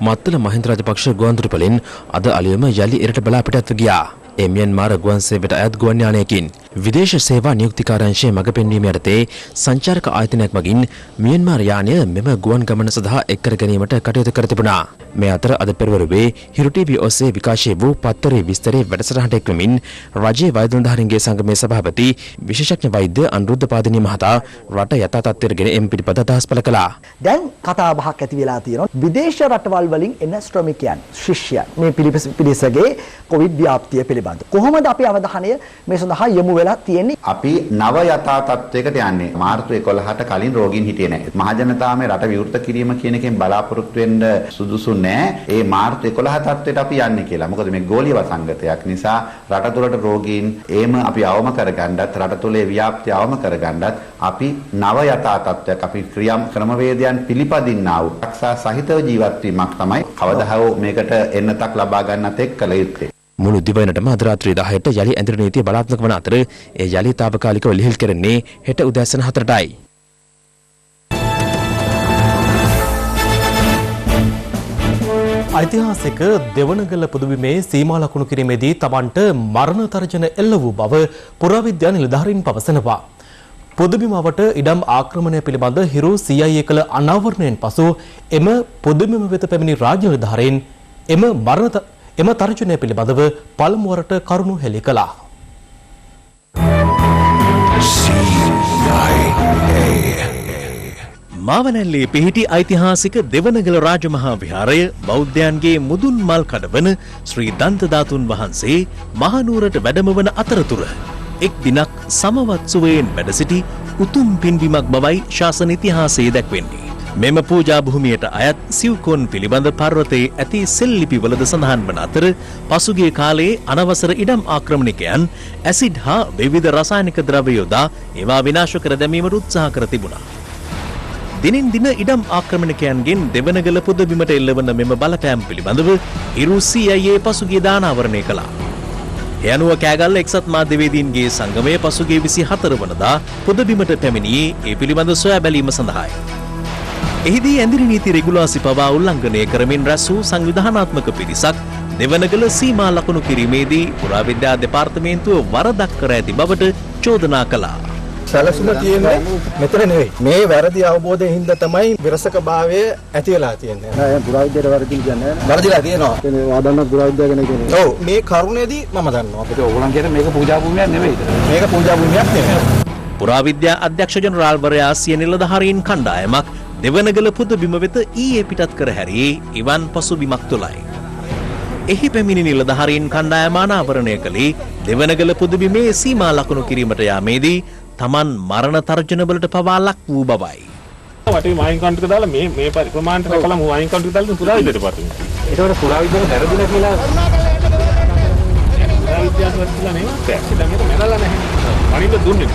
මත්තල මහින්ද රාජපක්ෂ ගුවන්තොටුපළින් අද අලුයම යලි එරට බලා පිටත්ව ගියා. ඒ මියන්මාර ගුවන් සේවයට අයත් ගුවන් යානයකින් විදේශ සේවා නියුක්තිකාරංශයේ මඟ පෙන්වීම යටතේ සංචාරක ආයතනයක් මගින් මියන්මාර යානය මෙම ගුවන් ගමන සඳහා එක් කර ගැනීමට කටයුතු කර තිබුණා. මේ අතර අද පෙරවරුවේ හිරු ටීවී ඔස්සේ විකාශය වූ පත්තරේ විස්තරේ වැඩසටහනට එක්වමින් රජයේ වෛද්‍ය නිලධාරීන්ගේ සංගමේ සභාපති විශේෂඥ වෛද්‍ය අනුරුද්ධ පාදිනී මහතා රට යථා තත්ත්වයට ගෙන එම් පිටිපත අදහස් පළ කළා. දැන් කතා බහක් ඇති වෙලා තියෙනවා විදේශ රටවල් වලින් එන ශ්‍රමිකයන් ශිෂ්‍යයන් මේ පිරිසගේ කොවිඩ් ව්‍යාප්තිය පිළිබඳ කොහොමද අපි අවධානය මේ සඳහා යොමු වෙලා තියෙන්නේ? අපි නව යථා තත්ත්වයකට යන්නේ. මාර්තු 11ට කලින් රෝගීන් හිටියේ නැහැ. මහ ජනතාව මේ රට විවෘත කිරීම කියන එකෙන් බලාපොරොත්තු වෙන්න සුදුසු නැහැ. ඒ මාර්තු 11 තත්ත්වයට අපි යන්නේ කියලා. මොකද මේ ගෝලීය වසංගතයක් නිසා රට තුළට රෝගීන් ඒම අපි අවම කරගන්නත් රට තුළේ ව්‍යාප්තිය අවම කරගන්නත් අපි නව යථා තත්ත්වයක් අපි ක්‍රමවේදයන් පිළිපදින්නා වූ ආරක්ෂා සහිතව ජීවත් වීමක් තමයි කවදා හෝ මේකට එන්නතක් ලබා ගන්නත් එක් කළ යුත්තේ. මුළු දිවයිනටම අද රාත්‍රී 10ට යලි ඇඳිරි නීතිය බලාත්මක වන අතර ඒ යලි తాවකාලිකව ලිහිල් කරන්නේ හෙට උදෑසන 4ටයි. ඓතිහාසික දෙවනගල පුදුබිමේ සීමා ලකුණු කිරීමේදී තමන්ට මරණ තර්ජන එල්ල වූ බව පුරාවිද්‍යා නිලධාරීන් පවසනවා. පුදුබිමවට ඉඩම් ආක්‍රමණය පිළිබඳ හිරු CIA කළ අනාවරණයෙන් පසු එම පුදුබිම වෙත පැමිණි රාජ්‍ය නිලධාරීන් එම තර්ජනය පිළිබඳව පළමු වරට කරුණු හෙළි කළා. මාවනැල්ලේ පිහිටි ඓතිහාසික දෙවනගල රාජමහා විහාරය බෞද්ධයන්ගේ මුදුන් මල් කඩවන ශ්‍රී දන්ත ධාතුන් වහන්සේ මහනුවරට වැඩම වන අතරතුර එක් දිනක් සමවත් සුවයෙන් වැඩ සිටි උතුම් පින්බිමක් බවයි ශාසන ඉතිහාසයේ දැක්වෙන්නේ. මෙම පූජා භූමියට අයත් සිව්කොන් පිළිබඳ පර්වතයේ ඇති සෙල්ලිපිවලද සඳහන් වන අතර පසුගිය කාලයේ අනවසර ඉඩම් ආක්‍රමණිකයන් ඇසිඩ් හා විවිධ රසායනික ද්‍රව්‍ය යොදා ඒවා විනාශ කර දැමීමට උත්සාහ කර තිබුණා. දිනින් දින ඉඩම් ආක්‍රමණිකයන්ගෙන් දෙවනගල පුදබිමට එල්ලවන මෙම බලපෑම් පිළිබඳව හිරු CIA පසුගිය දානාවරණය කළා. ඒ අනුව කෑගල්ල එක්සත් මාධ්‍යවේදීන්ගේ සංගමය පසුගිය 24 වනදා පුදබිමට පැමිණියේ ඒ පිළිබඳ සොයා බැලීම සඳහායි. එහිදී ඇඳිරි නීති රෙගුලාසි පවා උල්ලංඝනය කරමින් රැස් වූ සංවිධානාත්මක පිරිසක් දෙවනගල සීමා ලකුණු කිරීමේදී පුරාවිද්‍යා දෙපාර්තමේන්තුව වරදක් කර ඇති බවට චෝදනා කළා. සැලසුම තියෙන්නේ මෙතන නෙවෙයි. මේ වැරදි අවබෝධයෙන් හින්දා තමයි විරසක භාවය ඇති වෙලා තියෙන්නේ. නෑ පුරාවිද්‍යාවට වැරදි කියන්නේ නෑ. වැරදිලා තියෙනවා. ඒ වාදන්න පුරාවිද්‍යාව ගැන කියන්නේ. ඔව් මේ කරුණේදී මම දන්නවා. අපිට ඕගොල්ලන් කියන්නේ මේක පූජා භූමියක් නෙවෙයි. මේක පූජා භූමියක් නෙවෙයි. පුරාවිද්‍යා අධ්‍යක්ෂ ජනරාල්වරයා සිය නිලධාරීන් කණ්ඩායමක් දෙවනගල පුදබිම වෙත ඊයේ පිටත් කර හැරියේ ඉවන් පසුබිමක් තුළයි. එහි පැමිණි නිලධාරීන් කණ්ඩායම අනාවරණය කළේ දෙවනගල පුදබිමේ සීමා ලකුණු කිරීමට යාමේදී තමන් මරණ තර්ජනවලට පවා ලක් වූ බවයි. වටේ වයින් කවුන්ට් එක දාලා මේ ප්‍රමාණයට රැකලා වයින් කවුන්ට් එක දාලා පුරාවිද්‍යාවට පාටින්. ඒතකොට පුරාවිද්‍යාව වැරදිලා කියලා පුරාවිද්‍යාවට වැරදිලා නෙවෙයි. ටැක්සි ළඟට මැනලා නැහැ. අනිත් දුන්නේ.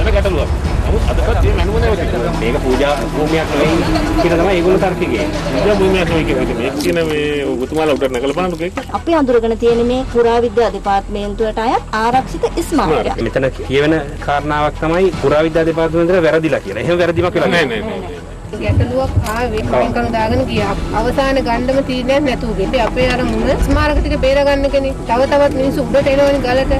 එතන ගැටලුවක්. නමුත් අදපත් මේ මැනුම නැවතිලා. මේක පූජා භූමියක් නෙවෙයි කියලා තමයි ඒගොල්ලෝ තර්කය කියන්නේ. පූජා භූමියක් නෙවෙයි කියන්නේ මේක කියන මේ ඔබතුමාලා උඩට නැගලා බලන්නකෝ ඒක. අපි අඳුරගෙන තියෙන මේ පුරාවිද්‍යා දෙපාර්තමේන්තුවට අයත් ආරක්ෂිත ස්මාරකයක්. මෙතන කියවෙන කාරණාවක් තමයි පුරාවිද්‍යා දෙපාර්තමේන්තුවේ වැරදිලා කියලා. එහෙම වැරදිමක් වෙලා නෑ. ගැටලුවක් ආවේ වයින් කණු දාගෙන ගියා. අවසාන ගණ්ඩම තීරණයක් නැතුව ගෙඩේ අපේ අර මුණ ස්මාරක ටික බේර ගන්න කෙනෙක්. තවත් මිනිස්සු උඩට එනවනේ ගලට.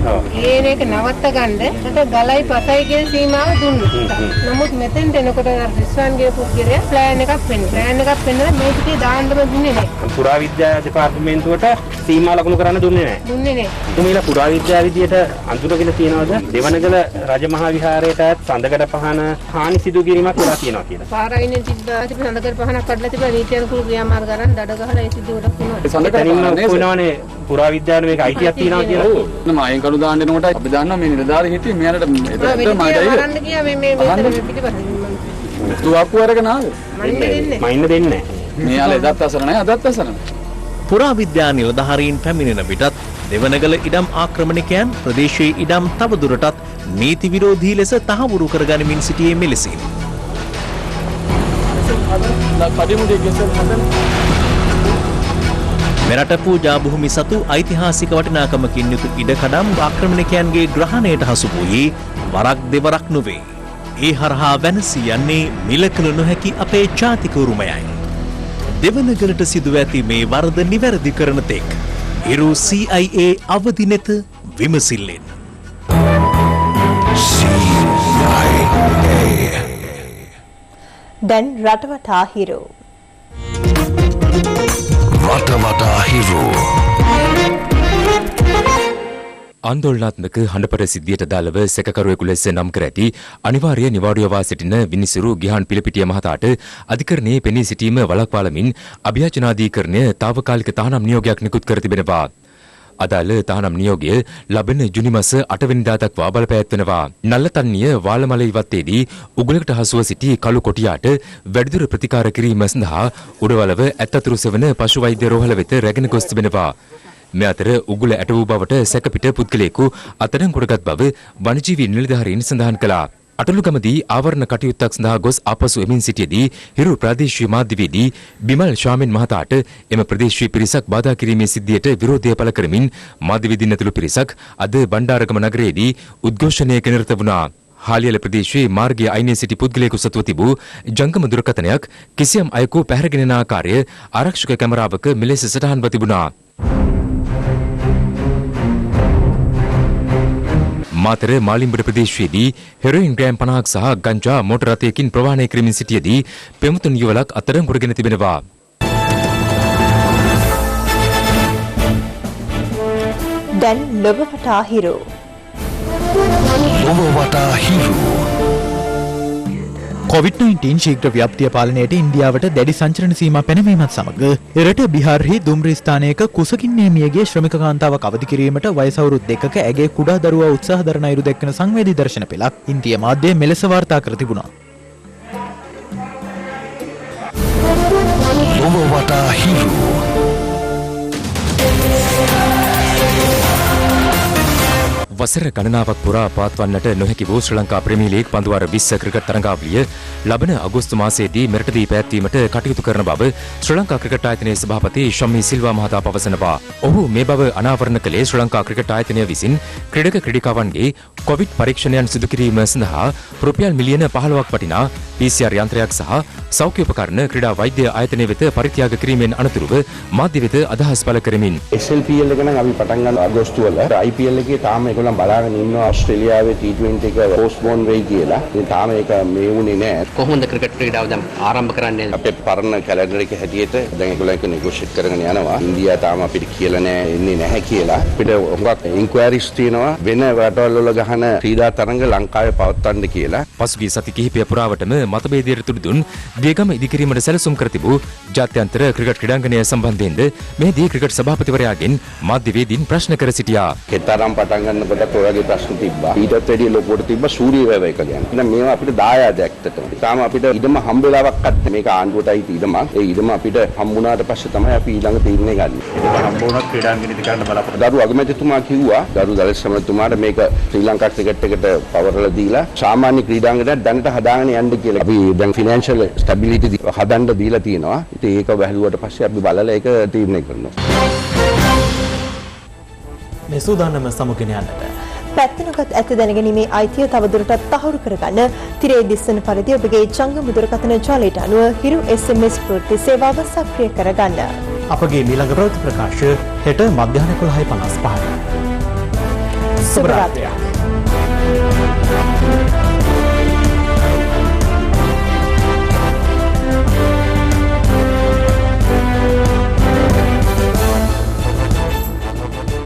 ඒන එක නවත්ත ගන්න. ඒකට ගලයි පසයි කියන සීමාව දුන්නා. නමුත් මෙතෙන්ට එනකොට අර රිස්වාන්ගේ පුද්ගලයා ප්ලෑන් එකක් පෙන්නලා මේ ටිකේ දාන්නම දුන්නේ නැහැ. පුරාවිද්‍යා දෙපාර්තමේන්තුවට සීමා ලකුණු කරන්න දුන්නේ නැහැ. දුන්නේ නැහැ. තුමීලා පුරාවිද්‍යා විදියට අඳුරගෙන තියනවාද දෙවනගල රජමහා විහාරයටත් සඳකඩ පහන හානි සිදු කිරීමක් වෙලා තියෙනවා කියලා. පාරයිනේ තිබ්බා සඳකඩ පහනක් කඩලා තිබ්බා නීති අනුකූල ක්‍රියාමාර්ග ගන්න දඩ ගහලා ඒ සිද්ධි ගොඩක් වුණා. සඳකඩ පහනේ පුරාවිද්‍යාවේ මේක අයිතියක් තියෙනවා කියලා. මම අයින් කරු දාන්න එනකොට අපි දන්නවා මේ නිලධාරී හිටියේ මෙයාට එතන මඩයි. වරන්න ගියා මේ පිටිපස්සේ. තුවක්කු අරගෙන ආවේ. මයින්න දෙන්නේ. මෙයාලා එදත් අසරණයි අදත් අසරණයි. පුරාවිද්‍යා නිලධාරීන් පැමිණෙන විටත් දෙවනගල ඉඩම් ආක්‍රමණිකයන් ප්‍රදේශයේ ඉඩම් තවදුරටත් නීති විරෝධී ලෙස තහවුරු කරගනිමින් සිටියේ මෙලෙසින්. මෙරට පූජා භූමි සතු ඓතිහාසික වටිනාකමකින් යුතු ඉඩකඩම් ආක්‍රමණිකයන්ගේ ග්‍රහණයට හසු වූයේ වරක් දෙවරක් නොවේ. ඒ හරහා වෙනසී යන්නේ මිලකල නොහැකි අපේ ජාතික උරුමයයි. දෙවනගලට සිදුව ඇති මේ වරද නිවැරදි කරන තෙක් ඉරු CIA අවදි නැත විමසිල්ලෙන්. දැන් රටවටා හිරු. රටවටා හිරු. ආන්දෝලනාත්මක හඬපර සිද්ධියට දාලව සැකකරුවෙකු ලෙස නම් කර ඇති අනිවාර්ය නිවාඩුවවා සිටින විනිසුරු ගිහාන් පිළිපිටිය මහතාට අධිකරණයේ පෙනී සිටීම වළක්වාලමින් අභියාචනාධිකරණය තාවකාලික තහනම් නියෝගයක් නිකුත් කර තිබෙනවා. අදාළ තහනම් නියෝගය ලබන ජුනි මාස 8 වෙනිදා දක්වා බලපෑත්වෙනවා. නල්ලතන්නිය වාලමල ඉවත්තේදී උගලකට හසුව සිටි කළු කොටියාට වැඩිදුර ප්‍රතිකාර කිරීම සඳහා උඩවලව ඇත්තතුරු සෙවන පශු වෛද්‍ය රෝහල වෙත රැගෙන ගොස් තිබෙනවා. මේ අතර උගුල ඇට වූ බවට සැකපිට පුද්ගලයෙකු අත්අඩංගුවටගත් බව වනජීවී නිලධාරීන් සඳහන් කළා. අටලුගමදී ආවරණ කටයුත්තක් සඳහා ගොස් ආපසු එමින් සිටියේදී හිරු ප්‍රාදේශීය මාධ්‍යවේදී බිමල් ශාමින් මහතාට එම ප්‍රදේශීය පිරිසක් බාධා කිරීමේ සිද්ධියට විරෝධය පළ කරමින් මාධ්‍යවේදීන් ඇතුළු පිරිසක් අද බණ්ඩාරගම නගරයේදී උද්ඝෝෂණයක නිරත වුණා. හාලියල ප්‍රදේශයේ මාර්ගයේ අයිනේ සිටි පුද්ගලයෙකු සතුව තිබූ ජංගම දුරකථනයක් කිසියම් අයෙකු පැහැරගෙන යන ආකාරය ආරක්ෂක කැමරාවක මෙලෙස සටහන්ව තිබුණා. මාතර මාලිම්බඩ ප්‍රදේශයේදී හෙරොයින් ග්‍රෑම් 50ක් සහ ගංජා මෝටර රථයකින් ප්‍රවාහනය කරමින් සිටියේදී පෙමුතුන් යුවලක් අත්අඩංගුවටගෙන තිබෙනවා. දැන් ලොව වටා හිරු. ලොව වටා හිරු. COVID-19 ශීඝ්‍ර ව්‍යාප්තිය පාලනයට ඉන්දියාවට දැඩි සංචරණ සීමා පැනවීමත් සමග එරට බිහාර්හි දුම්රිය ස්ථානයක කුසකින්නේ මියගිය ශ්‍රමික කාන්තාවක් අවදි කිරීමට වයස අවුරුදු 2ක ඇගේ කුඩා දරුවා උත්සාහ දරන අයුරු දැක්වෙන සංවේදී දර්ශන පෙළක් ඉන්දියා මාධ්‍ය මෙලෙස වාර්තා කර තිබුණා. ලොව වටා හිරු. වසර ගණනාවක් පුරා පවත්වන්නට නොහැකි වූ ශ්‍රී ලංකා ප්‍රීමියර් ලීග් පන්දුවාර 20 ක්‍රිකට් තරඟාවලිය ලබන අගෝස්තු මාසයේදී මෙරටදී පැවැත්වීමට කටයුතු කරන බව ශ්‍රී ලංකා ක්‍රිකට් ආයතනයේ සභාපති ශම්මී සිල්වා මහතා පවසනවා. ඔහු මේ බව අනාවරණ කළේ ශ්‍රී ලංකා ක්‍රිකට් ආයතනය විසින් ක්‍රීඩක ක්‍රීඩිකාවන්ගේ කොවිඩ් පරීක්ෂණයන් සිදු කිරීම සඳහා රුපියල් මිලියන 15ක් වටිනා PCR යන්ත්‍රයක් සහ සෞඛ්‍ය උපකරණ ක්‍රීඩා වෛද්‍ය ආයතනය වෙත පරිත්‍යාග කිරීමෙන් අනතුරුව මාධ්‍ය වෙත අදහස් පළ කරමින් SLPL එක නම් අපි පටන් ගන්න අගෝස්තු වල IPL එකේ තාම ඒගොල්ලන් බලාගෙන ඉන්නවා ඕස්ට්‍රේලියාවේ T20 එක පෝස්ට්පෝන් වෙයි කියලා. ඉතින් තාම ඒක මේ වුණේ නැහැ. කොහොමද ක්‍රිකට් ක්‍රීඩාව දැන් ආරම්භ කරන්නේ? අපේ පරණ කැලෙන්ඩර් එක හැටියට දැන් ඒගොල්ලන් ඒක නෙගොෂিয়েට් කරගෙන යනවා. ඉන්දියා තාම අපිට කියලා ඉන්නේ නැහැ කියලා. අපිට හුඟක් ඉන්ක්වයරිස් තියෙනවා වෙන රටවල් වල ගහන ක්‍රීඩා තරඟ ලංකාවේ පවත්වන්න කියලා. පසුගිය සති කිහිපය පුරාවටම මතභේදයට තුඩු දුන් වියගම ඉදිකිරීමට සැලසුම් කර තිබූ ජාත්‍යන්තර ක්‍රිකට් ක්‍රීඩාංගණය සම්බන්ධයෙන්ද මෙහිදී ක්‍රිකට් සභාපතිවරයාගෙන් මාධ්‍යවේදීන් ප්‍රශ්න කර සිටියා. කෙතරම් පටන් ගන්නකොට ඔය වගේ ප්‍රශ්න තිබ්බා. ඊටත් වැඩි ලොකුවට තිබ්බා සූර්ය වැව එක ගැන. දැන් මේවා අපිට දායාදයක් ඇත්තටම. තාම අපිට ඉඩම හම්බ වෙලාවක් නැත්තේ. මේක ආණ්ඩුවටයි ඉඩමක්. ඒ ඉඩම අපිට හම්බුණාට පස්සේ තමයි අපි ඊළඟ තීරණය ගන්න. ඒක හම්බ වුණා ක්‍රීඩාංගණයට කරන්න බලාපොරොත්තු. දරු අගමැතිතුමා කිව්වා දරු දලස්සමතුමාට මේක ශ්‍රී ලංකා ක්‍රිකට් එකට පවරලා දීලා සාමාන්‍ය ක්‍රීඩාංගණයක් දැනට හදාගෙන යන්න කියලා. අපි දැන් ෆිනෑන්ෂල් ස්ටැබිලිටි හදන්න දීලා තියෙනවා. ඉතින් ඒක වැළුවට පස්සේ අපි බලලා ඒක තීරණය කරනවා. මේ සූදානම සමුගෙන යන්නට පැත්තනගත් ඇත දැනගැනීමේ අයිතිය තවදුරටත් තහවුරු කරගන්න තිරේ දිස්සන පරිදි ඔබගේ ජංගම දුරකථන ජාලයට අනුව හිරු SMS ප්‍රවෘත්ති සේවාව සක්‍රිය කරගන්න. අපගේ ඊළඟ ප්‍රවෘත්ති ප්‍රකාශය හෙට මධ්‍යහන 11:55ට. සුබ රාත්‍රියක්.